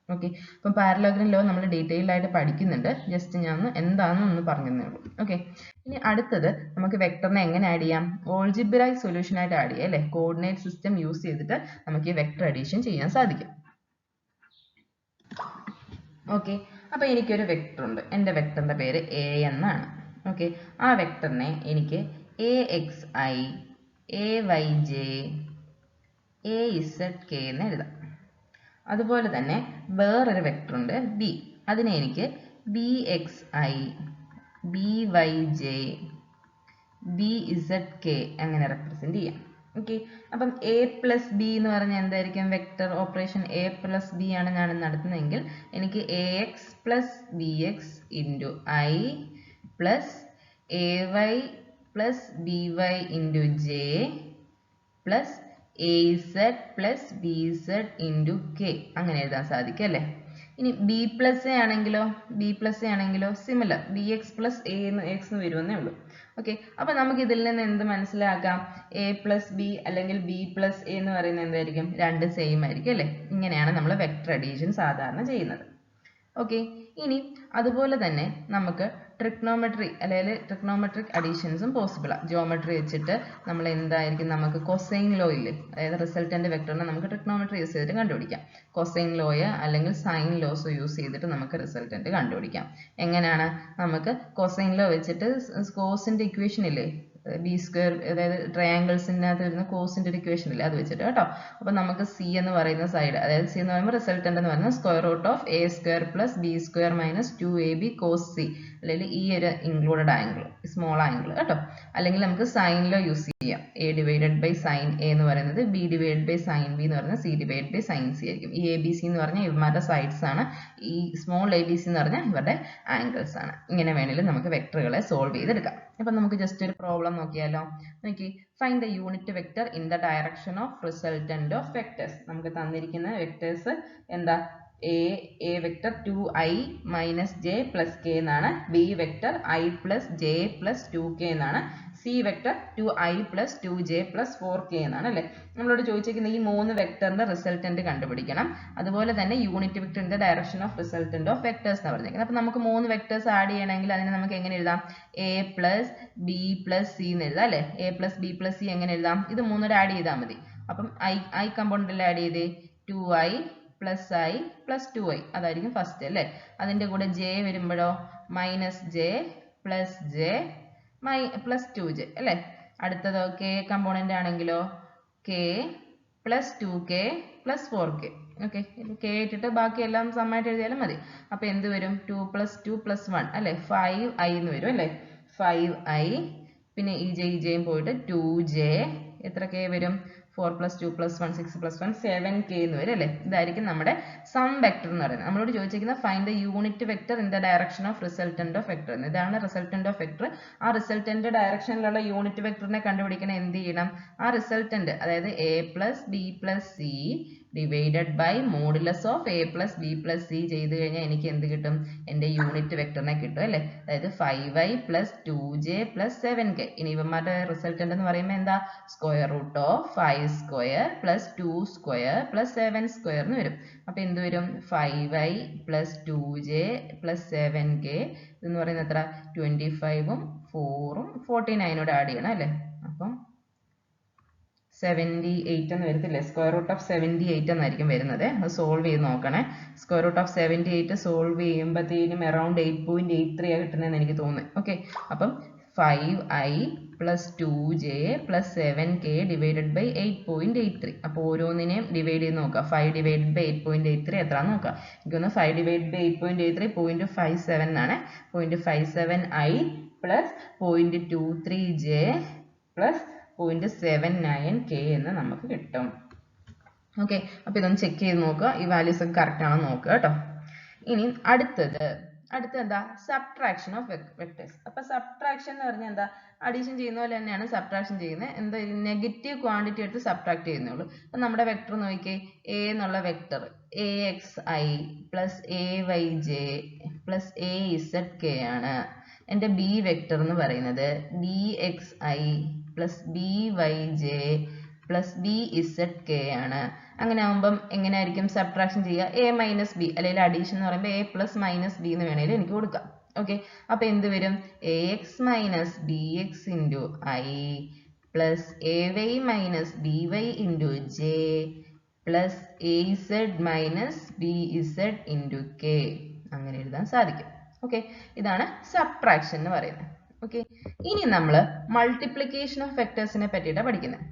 ഓക്കെ, അപ്പം പാരലോഗ്രാം ലോ നമ്മൾ ഡീറ്റെയിൽഡ് ആയിട്ട് പഠിക്കുന്നുണ്ട്. ജസ്റ്റ് ഞാൻ എന്താണെന്ന് ഒന്ന് പറഞ്ഞതേ ഉള്ളൂ. ഓക്കെ, ഇനി അടുത്തത് നമുക്ക് വെക്ടറിനെ എങ്ങനെ ആഡ് ചെയ്യാം? ഓൾജിബ്രായിക് സൊല്യൂഷൻ ആയിട്ട് ആഡ് ചെയ്യാം അല്ലേ? കോർഡിനേറ്റ് സിസ്റ്റം യൂസ് ചെയ്തിട്ട് നമുക്ക് ഈ വെക്ടർ അഡീഷൻ ചെയ്യാൻ സാധിക്കും. ഓക്കെ, അപ്പോൾ എനിക്കൊരു വെക്ടർ ഉണ്ട്. എൻ്റെ വെക്ടറിൻ്റെ പേര് എ എന്നാണ്. ഓക്കെ, ആ വെക്ടറിനെ എനിക്ക് AXI AYJ AZK എന്ന് എഴുതാം. അതുപോലെ തന്നെ വേറൊരു വെക്ടർ ഉണ്ട് ബി, അതിനെ എനിക്ക് BXI BYJ BZK അങ്ങനെ റെപ്രസെന്റ് ചെയ്യാം. ഓക്കെ, അപ്പം A പ്ലസ് ബി എന്ന് പറഞ്ഞാൽ എന്തായിരിക്കും? Vector operation A plus B ആണ് ഞാൻ നടത്തുന്നതെങ്കിൽ എനിക്ക് AX plus BX into I plus AY plus BY into J plus AZ plus BZ into K അങ്ങനെ എഴുതാൻ സാധിക്കും അല്ലേ? ഇനി B പ്ലസ് എ ആണെങ്കിലോ സിമിലർ BX പ്ലസ് A എന്ന് X എന്ന് വരുമെന്നേ ഉള്ളൂ. ഓക്കെ, അപ്പോൾ നമുക്ക് ഇതിൽ നിന്ന് എന്ത് മനസ്സിലാക്കാം? A പ്ലസ് ബി അല്ലെങ്കിൽ B പ്ലസ് എ എന്ന് പറയുന്നത് എന്തായിരിക്കും? രണ്ട് സെയിം ആയിരിക്കും അല്ലേ? ഇങ്ങനെയാണ് നമ്മൾ വെക്ടർ അഡീഷൻ സാധാരണ ചെയ്യുന്നത്. ഓക്കെ, ഇനി അതുപോലെ തന്നെ നമുക്ക് ട്രിഗ്നോമെട്രി അല്ലെങ്കിൽ ട്രിഗ്നോമെട്രിക് അഡീഷൻസും പോസിബിൾ ആണ്. ജിയോമെട്രി വെച്ചിട്ട് നമ്മൾ എന്തായിരിക്കും? നമുക്ക് കൊസൈൻ ലോ ഇല്ലേ, അതായത് റിസൾട്ടന്റ് വെക്ടറിനെ നമുക്ക് ട്രിഗ്നോമെട്രി യൂസ് ചെയ്തിട്ട് കണ്ടുപിടിക്കാം. കൊസൈൻ ലോയോ അല്ലെങ്കിൽ സൈൻ ലോസോ യൂസ് ചെയ്തിട്ട് നമുക്ക് റിസൾട്ടന്റ് കണ്ടുപിടിക്കാം. എങ്ങനെയാണ്? നമുക്ക് കൊസൈൻ ലോ വെച്ചിട്ട് കോസിന്റെ ഇക്വേഷൻ ഇല്ലേ, ബി സ്ക്വയർ, അതായത് ട്രയാങ്കിൾസിനകത്ത് വരുന്ന കോസിന്റെ ഒരു ഇക്വേഷൻ ഇല്ലേ, അത് വെച്ചിട്ട് കേട്ടോ. അപ്പോൾ നമുക്ക് സി എന്ന് പറയുന്ന സൈഡ്, അതായത് സി എന്ന് പറയുമ്പോൾ റിസൾട്ടന്റ് എന്ന് പറയുന്നത് square root of A square plus B square minus 2ab cos C, അല്ലെങ്കിൽ ഈ ഒരു ഇൻക്ലൂഡഡ് ആംഗിൾ, സ്മോൾ ആംഗിൾ കേട്ടോ. അല്ലെങ്കിൽ നമുക്ക് സൈൻ ലോ യൂസ് ചെയ്യാം. A divided by sine A എന്ന് പറയുന്നത് B divided by sine B എന്ന് പറയുന്നത് C divide by sine C ആയിരിക്കും. ഈ എ ബി സി എന്ന് പറഞ്ഞാൽ ഇവന്മാരുടെ സൈഡ്സ് ആണ്, ഈ സ്മോൾ എ ബി സി എന്ന് പറഞ്ഞാൽ ഇവരുടെ ആംഗിൾസ് ആണ്. ഇങ്ങനെ വേണമെങ്കിലും നമുക്ക് വെക്ടറുകളെ സോൾവ് ചെയ്തെടുക്കാം. അപ്പം നമുക്ക് ജസ്റ്റ് ഒരു പ്രോബ്ലം നോക്കിയാലോ. നോക്കി, find the unit vector in the direction of resultant of vectors. നമുക്ക് തന്നിരിക്കുന്ന വെക്ടേഴ്സ് എന്താ? A vector 2i minus j plus k എന്നാണ്. B vector I plus j plus 2k എന്നാണ്. C vector 2i plus 2j plus 4k എന്നാണ് അല്ലേ? നമ്മളോട് ചോദിച്ചിരിക്കുന്ന ഈ മൂന്ന് വെക്ടറിന്റെ റിസൾട്ടന്റ് കണ്ടുപിടിക്കണം. അതുപോലെ തന്നെ unit vector in the direction of resultant of vectors എന്ന് പറഞ്ഞിരിക്കുന്നത്. അപ്പം നമുക്ക് മൂന്ന് വെക്ടേഴ്സ് ആഡ് ചെയ്യണമെങ്കിൽ അതിനെ നമുക്ക് എങ്ങനെ എഴുതാം? A plus B plus C എന്ന് എഴുതാം അല്ലേ? A plus B plus C എങ്ങനെ എഴുതാം? ഇത് മൂന്നൂടെ ആഡ് ചെയ്താൽ മതി. അപ്പം I കമ്പോണന്റിൽ ആഡ് ചെയ്തേ 2i plus I plus 2i അതായിരിക്കും ഫസ്റ്റ് അല്ലേ? അതിൻ്റെ കൂടെ ജെ വരുമ്പോഴോ minus j plus j plus 2j അല്ലേ? അടുത്തതോ കെ കമ്പോണന്റ് ആണെങ്കിലോ K plus 2k plus 4k. Okay, K ഇട്ടിട്ട് ബാക്കിയെല്ലാം സമ്മായിട്ട് എഴുതിയാലും മതി. അപ്പോൾ എന്ത് വരും? 2 പ്ലസ് 2 പ്ലസ് 1 അല്ലേ? 5i എന്ന് വരും അല്ലേ? 5i പിന്നെ ഈ ജെയും പോയിട്ട് 2j എത്ര k വരും? 4 പ്ലസ് 2 പ്ലസ് 1 6 പ്ലസ് 1 7k എന്ന് വരും അല്ലേ? ഇതായിരിക്കും നമ്മുടെ സം വെക്ടർ എന്ന് പറയുന്നത്. നമ്മളോട് ചോദിച്ചിരിക്കുന്ന find the unit vector in the direction of resultant of vector. ഇതാണ് റിസൾട്ടന്റ് ഓഫ് വെക്ടർ. ആ റിസൾട്ടന്റ് ഡയറക്ഷനിലുള്ള യൂണിറ്റ് വെക്ടറിനെ കണ്ടുപിടിക്കണം. എന്ത് ചെയ്യണം? ആ റിസൾട്ടന്റ്, അതായത് a plus B plus C divided by modulus of a plus B plus C ചെയ്ത് കഴിഞ്ഞാൽ എനിക്ക് എന്ത് കിട്ടും? എൻ്റെ യൂണിറ്റ് വെക്ടറിനെ കിട്ടും അല്ലേ? അതായത് 5i plus 2j plus 7k. ഇനി ഇവന്മാരുടെ റിസൾട്ടന്റ് എന്ന് പറയുമ്പോൾ എന്താ? Square root of 5 square plus 2 square plus 7 square എന്ന് വരും. അപ്പോൾ എന്ത് വരും? 5i plus 2j plus 7k എന്ന് പറയുന്നത് എത്ര? 25ഉം 4ഉം 49ഓട് ആഡ് ചെയ്യണം അല്ലേ? അപ്പം 78 എന്ന് വരത്തില്ലേ? സ്ക്വയർ റൂട്ട് ഓഫ് 78 എന്നായിരിക്കും വരുന്നത്. അത് സോൾവ് ചെയ്ത് നോക്കണേ. സ്ക്വയർ റൂട്ട് ഓഫ് 78 സോൾവ് ചെയ്യുമ്പോഴത്തേനും അറൗണ്ട് 8.83 കിട്ടുന്നതെന്ന് എനിക്ക് തോന്നുന്നു. ഓക്കെ, അപ്പം 5i plus 2j plus 7k divided by 8.83. അപ്പോൾ ഓരോന്നിനെയും ഡിവൈഡ് ചെയ്ത് നോക്കുക. 5 ഡിവൈഡഡ് ബൈ 8.83 എത്രയാണെന്ന് നോക്കുക. എനിക്കൊന്ന് 5 ഡിവൈഡ് ബൈ 8.83 0.57 എന്നാണ്. 0.57i plus 0.23j plus 0.79k എന്ന് നമുക്ക് കിട്ടും. ഓക്കെ, അപ്പോൾ ഇതൊന്ന് ചെക്ക് ചെയ്ത് നോക്കുക. ഈ വാല്യൂസ് ഒക്കെ കറക്റ്റ് ആണോ നോക്കുക കേട്ടോ. ഇനി അടുത്തത് എന്താ? Subtraction of vectors. അപ്പോൾ സബ്ട്രാക്ഷൻ എന്ന് പറഞ്ഞാൽ എന്താ? അഡീഷൻ ചെയ്യുന്ന പോലെ തന്നെയാണ് സബ്ട്രാക്ഷൻ ചെയ്യുന്നത്. എന്താ? നെഗറ്റീവ് ക്വാണ്ടിറ്റി എടുത്ത് സബ്ട്രാക്ട് ചെയ്യുന്നുള്ളൂ. അപ്പം നമ്മുടെ വെക്ടർ നോക്കിയേ. എ എന്നുള്ള vector AXI plus AYJ plus AZK ആണ്. എൻ്റെ ബി വെക്ടർ എന്ന് പറയുന്നത് BXI plus BYJ plus B Z K ആണ്. അങ്ങനെ ആകുമ്പം എങ്ങനെയായിരിക്കും സബ്ട്രാക്ഷൻ ചെയ്യുക? എ മൈനസ് ബി അല്ലെങ്കിൽ അഡീഷൻ എന്ന് പറയുമ്പോൾ എ പ്ലസ് മൈനസ് ബി എന്ന് വേണമെങ്കിൽ എനിക്ക് കൊടുക്കാം. ഓക്കെ, അപ്പൊ എന്ത് വരും? A X minus B X into I plus A Y minus B Y into J plus A Z minus B Z into K. അങ്ങനെ എഴുതാൻ സാധിക്കും. ഓക്കെ, ഇതാണ് സബ്ട്രാക്ഷൻ എന്ന് പറയുന്നത്. ഓക്കെ, ഇനി നമ്മൾ മൾട്ടിപ്ലിക്കേഷൻ ഓഫ് വെക്ടേഴ്സിനെ പറ്റിയിട്ടാണ് പഠിക്കുന്നത്.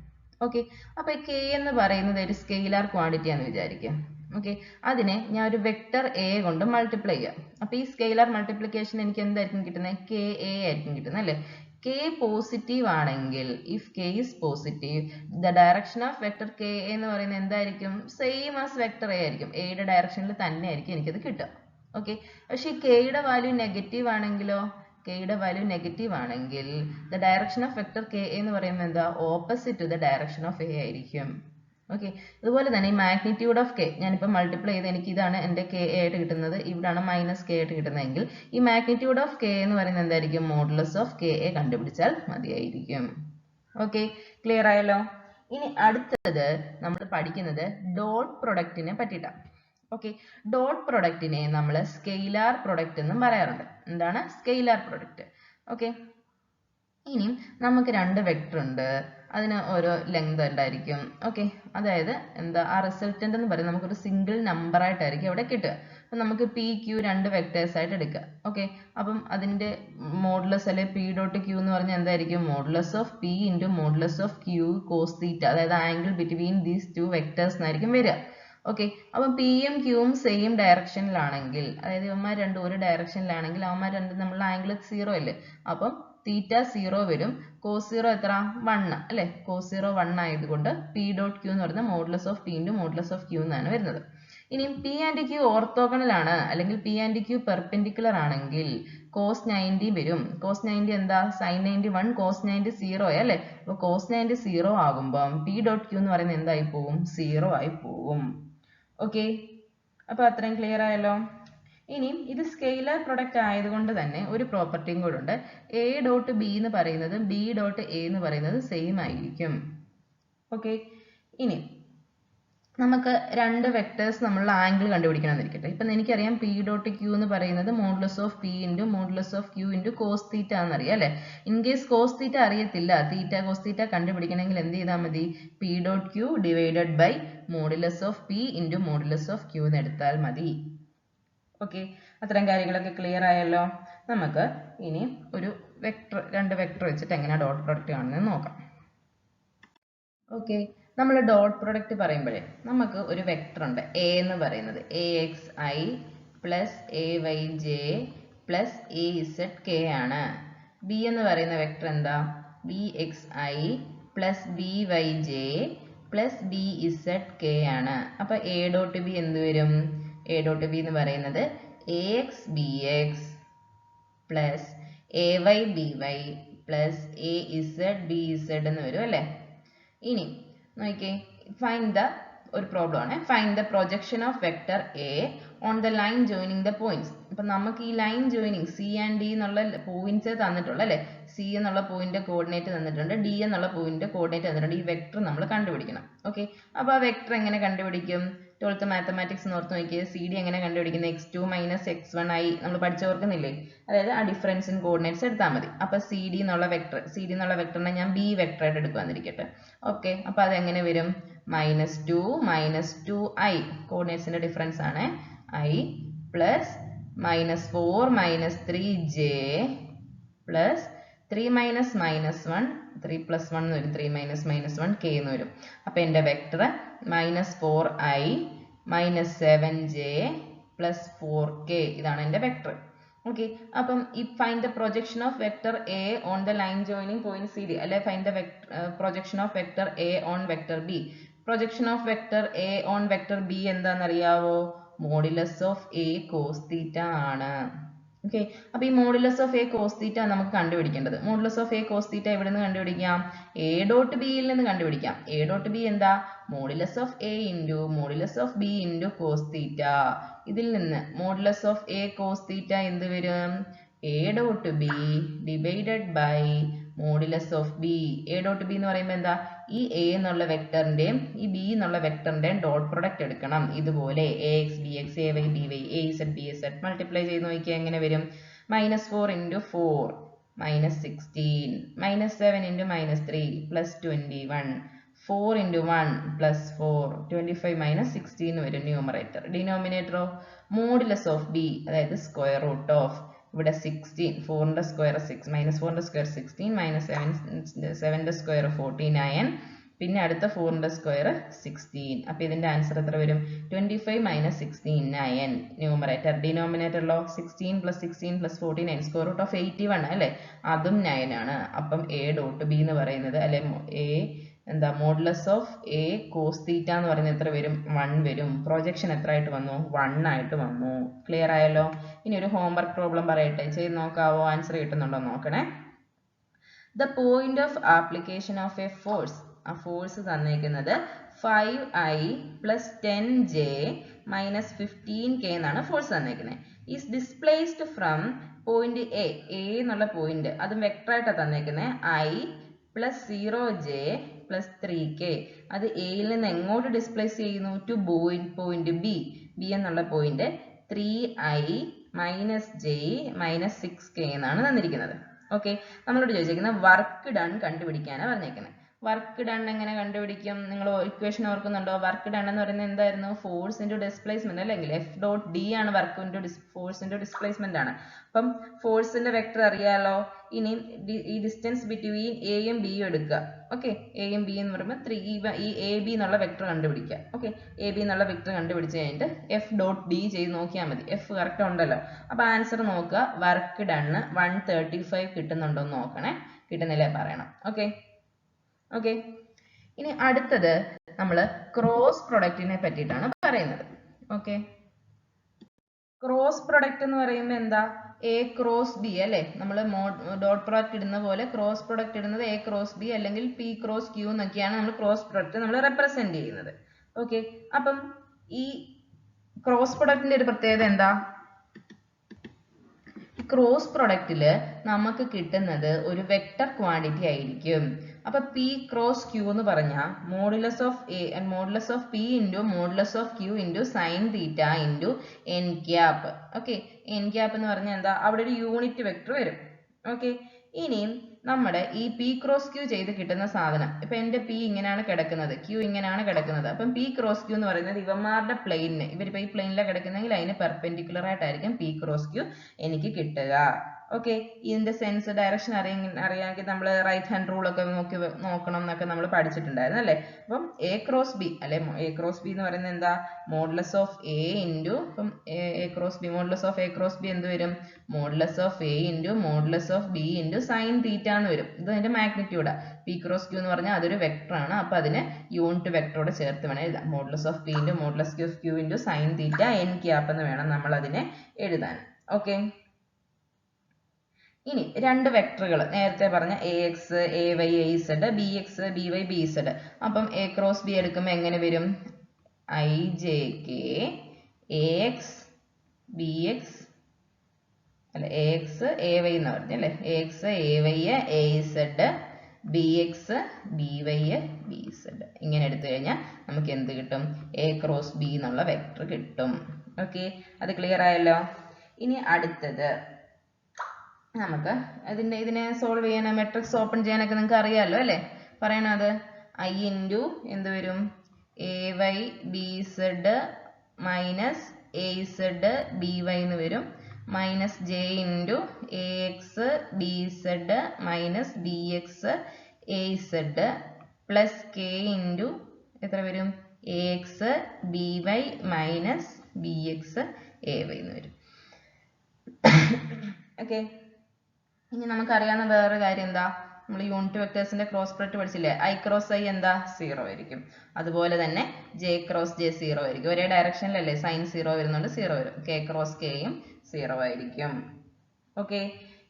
ഓക്കെ, അപ്പൊ കെ എന്ന് പറയുന്നത് ഒരു സ്കെയിലാർ ക്വാണ്ടിറ്റി ആണെന്ന് വിചാരിക്കുക. ഓക്കെ, അതിനെ ഞാൻ ഒരു വെക്ടർ എ കൊണ്ട് മൾട്ടിപ്ലൈ ചെയ്യാം. അപ്പൊ ഈ സ്കെയിലാർ മൾട്ടിപ്ലിക്കേഷൻ എനിക്ക് എന്തായിരിക്കും കിട്ടുന്നത്? കെ എ ആയിരിക്കും കിട്ടുന്നത് അല്ലേ? കെ പോസിറ്റീവ് ആണെങ്കിൽ, if K is positive, the direction of vector K എന്ന് പറയുന്നത് എന്തായിരിക്കും? സെയിം ആസ് വെക്ടർ എ ആയിരിക്കും. എയുടെ ഡയറക്ഷനിൽ തന്നെ ആയിരിക്കും എനിക്കത് കിട്ടുക. ഓക്കെ, പക്ഷെ കെയുടെ വാല്യൂ നെഗറ്റീവ് ആണെങ്കിലോ? കെയുടെ വാല്യൂ നെഗറ്റീവ് ആണെങ്കിൽ the direction of vector K എന്ന് പറയുന്നത് എന്താ? Opposite to the direction of A ആയിരിക്കും. ഓക്കെ, അതുപോലെ തന്നെ ഈ മാഗ്നിറ്റ്യൂഡ് ഓഫ് കെ ഞാനിപ്പോൾ മൾട്ടിപ്ലൈ ചെയ്ത് എനിക്ക് ഇതാണ് എൻ്റെ കെ ആയിട്ട് കിട്ടുന്നത്, ഇവിടാണ് മൈനസ് കെ ആയിട്ട് കിട്ടുന്നതെങ്കിൽ ഈ മാഗ്നിറ്റ്യൂഡ് ഓഫ് കെ എന്ന് പറയുന്നത് എന്തായിരിക്കും? മോഡുലസ് ഓഫ് കെ എ കണ്ടുപിടിച്ചാൽ മതിയായിരിക്കും. ഓക്കെ, ക്ലിയർ ആയല്ലോ? ഇനി അടുത്തത് നമ്മൾ പഠിക്കുന്നത് ഡോട്ട് പ്രൊഡക്റ്റിനെ പറ്റിയിട്ടാണ്. ഓക്കെ, ഡോട്ട് പ്രൊഡക്റ്റിനെ നമ്മൾ സ്കെയിലാർ പ്രൊഡക്റ്റ് എന്നും പറയാറുണ്ട്. എന്താണ് സ്കെയിലാർ പ്രൊഡക്റ്റ്? ഓക്കെ, ഇനിയും നമുക്ക് രണ്ട് വെക്ടർ ഉണ്ട്, അതിന് ഓരോ ലെങ്ത് ഉണ്ടായിരിക്കും. ഓക്കെ, അതായത് എന്താ ആ റിസൾട്ടന്റ് എന്ന് പറയുന്നത് നമുക്കൊരു സിംഗിൾ നമ്പർ ആയിട്ടായിരിക്കും അവിടെ കിട്ടുക. അപ്പം നമുക്ക് പി ക്യൂ രണ്ട് വെക്ടേഴ്സ് ആയിട്ട് എടുക്കുക. ഓക്കെ, അപ്പം അതിൻ്റെ മോഡുലസ് അല്ലെ പി ഡോട്ട് ക്യൂ എന്ന് പറഞ്ഞാൽ എന്തായിരിക്കും? Modulus of P into modulus of Q cos theta, അതായത് angle between these two vectors എന്നായിരിക്കും വരിക. ഓക്കെ, അപ്പം പിയും ക്യൂവും സെയിം ഡയറക്ഷനിലാണെങ്കിൽ, അതായത് ഇവന്മാർ രണ്ടും ഒരു ഡയറക്ഷനിലാണെങ്കിൽ അവന്മാർ രണ്ടും നമ്മളുടെ ആംഗിൾ 0 അല്ലേ? അപ്പം തീറ്റ 0 വരും. കോസ് 0 എത്ര? 1 അല്ലേ? കോസ് 0 1 ആയതുകൊണ്ട് പി ഡോട്ട് ക്യൂ എന്ന് പറയുന്നത് modulus of P into modulus of Q എന്നാണ് വരുന്നത്. ഇനി പി ആൻഡ് ക്യൂ ഓർത്തോഗണൽ ആണ് അല്ലെങ്കിൽ പി ആൻഡ് ക്യൂ പെർപെൻഡിക്കുലർ ആണെങ്കിൽ കോസ് 90 വരും. കോസ് 90 എന്താ? സൈൻ 91 കോസ് 90 0 അല്ലേ? അപ്പോൾ കോസ് 90 0 ആകുമ്പം പി ഡോട്ട് ക്യൂ എന്ന് പറയുന്നത് എന്തായി പോകും? 0 ആയി പോകും. ഓക്കെ, അപ്പോൾ അത്രയും ക്ലിയർ ആയല്ലോ? ഇനിയും ഇത് സ്കെയിലർ പ്രൊഡക്റ്റ് ആയതുകൊണ്ട് തന്നെ ഒരു പ്രോപ്പർട്ടിയും കൂടെ ഉണ്ട്. എ ഡോട്ട് ബി എന്ന് പറയുന്നത് ബി ഡോട്ട് എ എന്ന് പറയുന്നത് സെയിം ആയിരിക്കും. ഓക്കെ, ഇനി നമുക്ക് രണ്ട് വെക്ടേഴ്സ് നമ്മളുടെ ആംഗിൾ കണ്ടുപിടിക്കണം എന്നിരിക്കട്ടെ. ഇപ്പം എനിക്കറിയാം പി ഡോട്ട് ക്യൂ എന്ന് പറയുന്നത് modulus of P into modulus of Q into cos theta എന്നറിയാം അല്ലേ? ഇൻ കേസ് കോസ് തീറ്റ അറിയത്തില്ല, തീറ്റ കോസ് തീറ്റ കണ്ടുപിടിക്കണമെങ്കിൽ എന്ത് ചെയ്താൽ മതി? P dot Q divided by modulus of P into modulus of Q എന്ന് എടുത്താൽ മതി. ഓക്കെ, അത്തരം കാര്യങ്ങളൊക്കെ ക്ലിയർ ആയല്ലോ? നമുക്ക് ഇനി ഒരു വെക്ടർ, രണ്ട് വെക്ടർ വെച്ചിട്ട് എങ്ങനെയാണ് ഡോട്ട് പ്രൊഡക്റ്റ് കാണുന്നത് നോക്കാം. ഓക്കെ, നമ്മൾ ഡോട്ട് പ്രൊഡക്റ്റ് പറയുമ്പോഴേ നമുക്ക് ഒരു വെക്ടർ ഉണ്ട് എ എന്ന് പറയുന്നത് A X I plus A Y J plus A Z K ആണ്. ബി എന്ന് പറയുന്ന വെക്ടർ എന്താ? B X I plus B Y J plus B Z K ആണ്. അപ്പൊ എ ഡോട്ട് ബി എന്ത് വരും? എ ഡോട്ട് ബി എന്ന് പറയുന്നത് A X B X plus A Y B Y plus A Z B Z എന്ന് വരും അല്ലേ? ഇനി നോക്കിയേ, ഫൈൻഡ് ദ ഒരു പ്രോബ്ലം ആണ്. Find the projection of vector A on the line joining the points. അപ്പം നമുക്ക് ഈ line joining C and D എന്നുള്ള പോയിന്റ്സ് തന്നിട്ടുള്ളൂ അല്ലേ? സി എന്നുള്ള പോയിന്റ് കോർഡിനേറ്റ് തന്നിട്ടുണ്ട്, ഡി എന്നുള്ള പോയിന്റ് കോർഡിനേറ്റ് തന്നിട്ടുണ്ട്. ഈ വെക്ടർ നമ്മൾ കണ്ടുപിടിക്കണം. ഓക്കെ, അപ്പോൾ ആ വെക്ടർ എങ്ങനെ കണ്ടുപിടിക്കും? 12th മാത്തമാറ്റിക്സ് ഓർത്ത് നോക്കിയത് സി ഡി എങ്ങനെ കണ്ടുപിടിക്കുന്നത്? x2 മൈനസ് x1 ആയി നമ്മൾ പഠിച്ചു ഓർക്കുന്നില്ലേ? അതായത് ആ ഡിഫറൻസ് ഇൻ കോർഡിനേറ്റ്സ് എടുത്താൽ മതി. അപ്പോൾ സി ഡി എന്നുള്ള വെക്ടറിനെ ഞാൻ ബി വെക്ടർ ആയിട്ട് എടുക്കുവാന്നിരിക്കട്ടെ. ഓക്കെ, അപ്പോൾ അതെങ്ങനെ വരും? -2 i കോർഡിനേറ്റ്സിന്റെ ഡിഫറൻസ് ആണ് i plus -4 -3 j plus 3 minus -1 3 plus 1 എന്ന് വരും, 3 മൈനസ് -1 k എന്ന് വരും. അപ്പോൾ എൻ്റെ vector -4i -7j plus 4k ഇതാണ് എൻ്റെ വെക്ടർ. ഓക്കെ, അപ്പം ഈ find the projection of vector A on the line joining point C D അല്ലെ find the projection of vector A on vector B. Projection of vector A on vector B എന്താണെന്നറിയാവോ? Modulus of A cos theta ആണ്. Okay, അപ്പൊ ഈ modulus of A cos theta നമുക്ക് കണ്ടുപിടിക്കേണ്ടത്. Modulus of A cos theta എവിടെ നിന്ന് കണ്ടുപിടിക്കാം? A dot ബിയിൽ നിന്ന് കണ്ടുപിടിക്കാം. എ ഡോട്ട് ബി എന്താ? Modulus of A into modulus of B into cos theta. ഇതിൽ നിന്ന് modulus of A cos theta എന്ത് വരും? A dot B divided by modulus of B. A dot B എന്ന് പറയുമ്പോൾ എന്താ? ഈ എ എന്നുള്ള വെക്ടറിന്റെയും ഈ ബി എന്നുള്ള വെക്ടറിന്റെയും ഡോട്ട് പ്രൊഡക്റ്റ് എടുക്കണം. ഇതുപോലെ ax bx ay by az bz multiply ചെയ്ത് നോക്കിയാൽ എങ്ങനെ വരും? -4 × 4 -16 -7 × -3 +21 4 × 1 +4 25 - 16 വരും ന്യൂമറേറ്റർ. ഡിനോമിനേറ്ററോ മോഡുലസ് ഓഫ് ബി, അതായത് സ്ക്വയർ റൂട്ട് ഓഫ് ഇവിടെ 16 4ന്റെ സ്ക്വയർ 6 -4ന്റെ സ്ക്വയർ 16 -7ന്റെ സ്ക്വയർ 49 പിന്നെ അടുത്ത 4ന്റെ സ്ക്വയർ 16. അപ്പോൾ ഇതിന്റെ ആൻസർ എത്ര വരും? 25 - 16 9 ന്യൂമറേറ്റർ. ഡിനോമിനേറ്ററിലോ 16 + 16 + 49 സ്ക്വയർ റൂട്ട് ഓഫ് 81 അല്ലേ, അതും 9 ആണ്. അപ്പം a ഡോട്ട് ബി എന്ന് പറയുന്നത് അല്ലെ a എന്താ മോഡുലസ് ഓഫ് a cos θ എന്ന് പറയുന്നത് എത്ര വരും? 1 വരും. പ്രൊജക്ഷൻ എത്ര ആയിട്ട് വന്നു? 1 ആയിട്ട് വന്നു. ക്ലിയർ ആയല്ലോ? ഇനി ഒരു ഹോംവർക്ക് പ്രോബ്ലം പറയട്ടെ, ചെയ്ത് നോക്കാവോ? ആൻസർ കിട്ടുന്നുണ്ടോ നോക്കണേ. The point of application of a force, ആ ഫോഴ്സ് തന്നേക്കുന്നത് 5i + 10j - 15k എന്നാണ് ഫോഴ്സ് തന്നേക്കുന്നത്. Is displaced from point A എന്നുള്ള പോയിന്റ്, അതും വെക്ടർ ആയിട്ടാണ് തന്നേക്കുന്നത്, i + 0j + 3k. അത് എയിൽ നിന്ന് എങ്ങോട്ട് ഡിസ്പ്ലേസ് ചെയ്യുന്നു? Two point B. ബി എന്നുള്ള പോയിന്റ് 3i - j - 6k എന്നാണ് തന്നിരിക്കുന്നത്. ഓക്കെ, നമ്മളോട് ചോദിച്ചിരിക്കുന്നത് വർക്ക് ഡൺ കണ്ടുപിടിക്കാനാണ് പറഞ്ഞേക്കുന്നത്. വർക്ക് ഡൺ എങ്ങനെ കണ്ടുപിടിക്കും? നിങ്ങൾ ഇക്വേഷൻ ഓർക്കുന്നുണ്ടോ? വർക്ക് ഡൺ എന്ന് പറയുന്നത് എന്തായിരുന്നു? ഫോഴ്സ് ഇൻറ്റു ഡിസ്പ്ലേസ്മെന്റ് അല്ലെങ്കിൽ എഫ് ഡോട്ട് ഡി ആണ് work into force into displacement ആണ്. അപ്പം ഫോഴ്സിന്റെ വെക്ടർ അറിയാലോ. ഇനി ഈ ഡിസ്റ്റൻസ് ബിറ്റ്വീൻ എയും ബിയും എടുക്കുക. ഓക്കെ, എയും ബി എന്ന് പറയുമ്പോൾ 3 ഈ എ ബി എന്നുള്ള വെക്ടർ കണ്ടുപിടിക്കുക. ഓക്കെ, എ ബി എന്നുള്ള വെക്ടർ കണ്ടുപിടിച്ച് കഴിഞ്ഞിട്ട് എഫ് ഡോട്ട് ഡി ചെയ്ത് നോക്കിയാൽ മതി. എഫ് കറക്റ്റ് ഉണ്ടല്ലോ. അപ്പൊ ആൻസർ നോക്കുക. വർക്ക് ഡണ്ണ് 135 കിട്ടുന്നുണ്ടോ എന്ന് നോക്കണേ. കിട്ടുന്നില്ലേ പറയണം. ഓക്കെ ഓക്കെ, ഇനി അടുത്തത് നമ്മൾ ക്രോസ് പ്രൊഡക്റ്റിനെ പറ്റിയിട്ടാണ് പറയുന്നത്. ഓക്കെ, ക്രോസ് പ്രൊഡക്റ്റ് എന്ന് പറയുമ്പോൾ എന്താ? എ ക്രോസ് ബി അല്ലേ, നമ്മൾ ഡോട്ട് പ്രൊഡക്റ്റ് ഇടുന്ന പോലെ ക്രോസ് പ്രൊഡക്റ്റ് ഇടുന്നത് എ ക്രോസ് ബി അല്ലെങ്കിൽ പി ക്രോസ് ക്യൂ എന്നൊക്കെയാണ് നമ്മൾ ക്രോസ് പ്രൊഡക്റ്റ് നമ്മൾ റെപ്രസെന്റ് ചെയ്യുന്നത്. ഓക്കെ, അപ്പം ഈ ക്രോസ് പ്രൊഡക്റ്റിന്റെ ഒരു പ്രത്യേകത എന്താ? ക്രോസ് പ്രൊഡക്റ്റില് നമുക്ക് കിട്ടുന്നത് ഒരു വെക്ടർ ക്വാണ്ടിറ്റി ആയിരിക്കും. അപ്പൊ പി ക്രോസ് ക്യൂ എന്ന് പറഞ്ഞാൽ modulus of A and modulus of P into modulus of Q into sine theta into N cap. Okay, N cap എന്ന് പറഞ്ഞാൽ എന്താ? അവിടെ ഒരു യൂണിറ്റ് വെക്ടർ വരും. ഓക്കെ, ഇനിയും നമ്മുടെ ഈ പി ക്രോസ് ക്യൂ ചെയ്ത് കിട്ടുന്ന സാധനം, ഇപ്പൊ എന്റെ പി ഇങ്ങനെയാണ് കിടക്കുന്നത്, ക്യൂ ഇങ്ങനെയാണ് കിടക്കുന്നത്. അപ്പം പി ക്രോസ് ക്യൂ എന്ന് പറയുന്നത് ഇവന്മാരുടെ പ്ലെയിനിന്, ഇവരിപ്പോ ഈ പ്ലെയിനിലാണ് കിടക്കുന്നെങ്കിൽ അതിന് പെർപെൻഡിക്കുലർ ആയിട്ടായിരിക്കും പി ക്രോസ് ക്യൂ എനിക്ക് കിട്ടുക. ഓക്കെ, ഇതിന്റെ സെൻസ് ഡയറക്ഷൻ അറിയാമെങ്കിൽ നമ്മൾ റൈറ്റ് ഹാൻഡ് റൂൾ ഒക്കെ നോക്കണം എന്നൊക്കെ നമ്മൾ പഠിച്ചിട്ടുണ്ടായിരുന്നു അല്ലേ. അപ്പം എ ക്രോസ് ബി അല്ലെ, എ ക്രോസ് ബി എന്ന് പറയുന്നത് എന്താ? മോഡുലസ് ഓഫ് എ ഇൻറ്റു, ഇപ്പം A cross B modulus of A cross B എന്ത് വരും? Modulus of A into modulus of B into sine തീറ്റ എന്ന് വരും. ഇത് അതിന്റെ മാഗ്നിറ്റ്യൂഡ്. പി ക്രോസ് ക്യൂ എന്ന് പറഞ്ഞാൽ അതൊരു വെക്ടർ ആണ്. അപ്പൊ അതിന് യൂണിറ്റ് വെക്ടറോട് ചേർത്ത് വേണം എഴുതാം. Modulus of P into modulus of Q into sine theta N cap എന്ന് വേണം നമ്മൾ അതിനെ എഴുതാൻ. ഓക്കെ, ഇനി രണ്ട് വെക്ടറുകൾ നേരത്തെ പറഞ്ഞ A X A Y A Z, B X B Y B Z. അപ്പം എ ക്രോസ് ബി എടുക്കുമ്പോൾ എങ്ങനെ വരും? I J K A X B X അല്ല, എ എക്സ് എ വൈ എന്ന് പറഞ്ഞല്ലേ, A X A Y A Z, B X B Y B Z. ഇങ്ങനെ എടുത്തു കഴിഞ്ഞാൽ നമുക്ക് എന്ത് കിട്ടും? എ ക്രോസ് ബി എന്നുള്ള വെക്ടർ കിട്ടും. ഓക്കെ, അത് ക്ലിയർ ആയല്ലോ. ഇനി അടുത്തത് നമുക്ക് ഇതിനെ സോൾവ് ചെയ്യാൻ മെട്രിക്സ് ഓപ്പൺ ചെയ്യാനൊക്കെ നിങ്ങൾക്ക് അറിയാമല്ലോ അല്ലേ. പറയണോ അത്? ഐ ഇൻറ്റു എന്ത് വരും? A Y B Z minus A Z B Y എന്ന് വരും, minus J into A X B Z minus B X A Z plus K into എത്ര വരും? A X B Y minus B X A Y എന്ന് വരും. Okay, ഇനി നമുക്കറിയാവുന്ന വേറൊരു കാര്യം എന്താ? നമ്മൾ യൂണിറ്റ് വെക്ടേഴ്സിന്റെ ക്രോസ് പ്രൊഡക്റ്റ് പഠിച്ചില്ലേ? ഐ ക്രോസ് ഐ എന്താ? 0 ആയിരിക്കും. അതുപോലെ തന്നെ ജെ ക്രോസ് ജെ 0 ആയിരിക്കും. ഒരേ ഡയറക്ഷനിലല്ലേ, സൈൻ 0 വരുന്നുണ്ട് 0 വരും. കെ ക്രോസ് കെയും 0 ആയിരിക്കും. ഓക്കെ,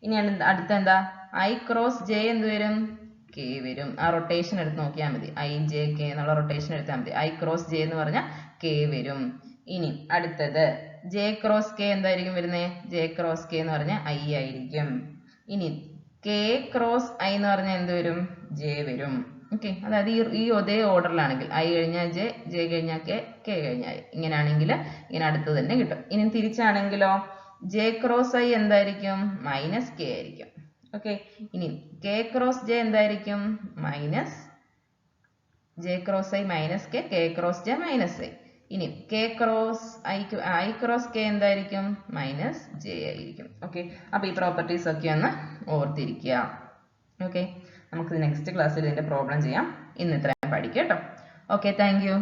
ഇനി അടുത്ത എന്താ? ഐ ക്രോസ് ജെ എന്ത് വരും? കെ വരും. ആ റൊട്ടേഷൻ എടുത്ത് നോക്കിയാൽ മതി. ഐ ജെ കെ എന്നുള്ള റൊട്ടേഷൻ എടുത്താൽ മതി. ഐ ക്രോസ് ജെ എന്ന് പറഞ്ഞാൽ കെ വരും. ഇനി അടുത്തത് ജെ ക്രോസ് കെ എന്തായിരിക്കും വരുന്നത്? ജെ ക്രോസ് കെ എന്ന് പറഞ്ഞാൽ ഐ ആയിരിക്കും. ഇനി കെ ക്രോസ് ഐ എന്ന് പറഞ്ഞാൽ എന്ത് വരും? ജെ വരും. ഓക്കെ, അതായത് ഈ ഒരേ ഓർഡറിലാണെങ്കിൽ ഐ കഴിഞ്ഞാൽ ജെ, ജെ കഴിഞ്ഞാൽ കെ, കെ കഴിഞ്ഞാൽ ഐ, ഇങ്ങനെയാണെങ്കിൽ ഇങ്ങനെ അടുത്ത് തന്നെ കിട്ടും. ഇനി തിരിച്ചാണെങ്കിലോ ജെ ക്രോസ് ഐ എന്തായിരിക്കും? മൈനസ് കെ ആയിരിക്കും. ഓക്കെ, ഇനി കെ ക്രോസ് ജെ എന്തായിരിക്കും? Minus j cross i minus k, k cross j minus i. ഇനി k cross i cross k എന്തായിരിക്കും? മൈനസ് ജെ ആയിരിക്കും. ഓക്കെ, അപ്പൊ ഈ പ്രോപ്പർട്ടീസ് ഒക്കെ ഒന്ന് ഓർത്തിരിക്കുക. ഓക്കെ, നമുക്ക് നെക്സ്റ്റ് ക്ലാസ്സിൽ ഇതിന്റെ പ്രോബ്ലം ചെയ്യാം. ഇന്ന് ഇത്രയും പഠിക്കാം കേട്ടോ. Okay, thank you.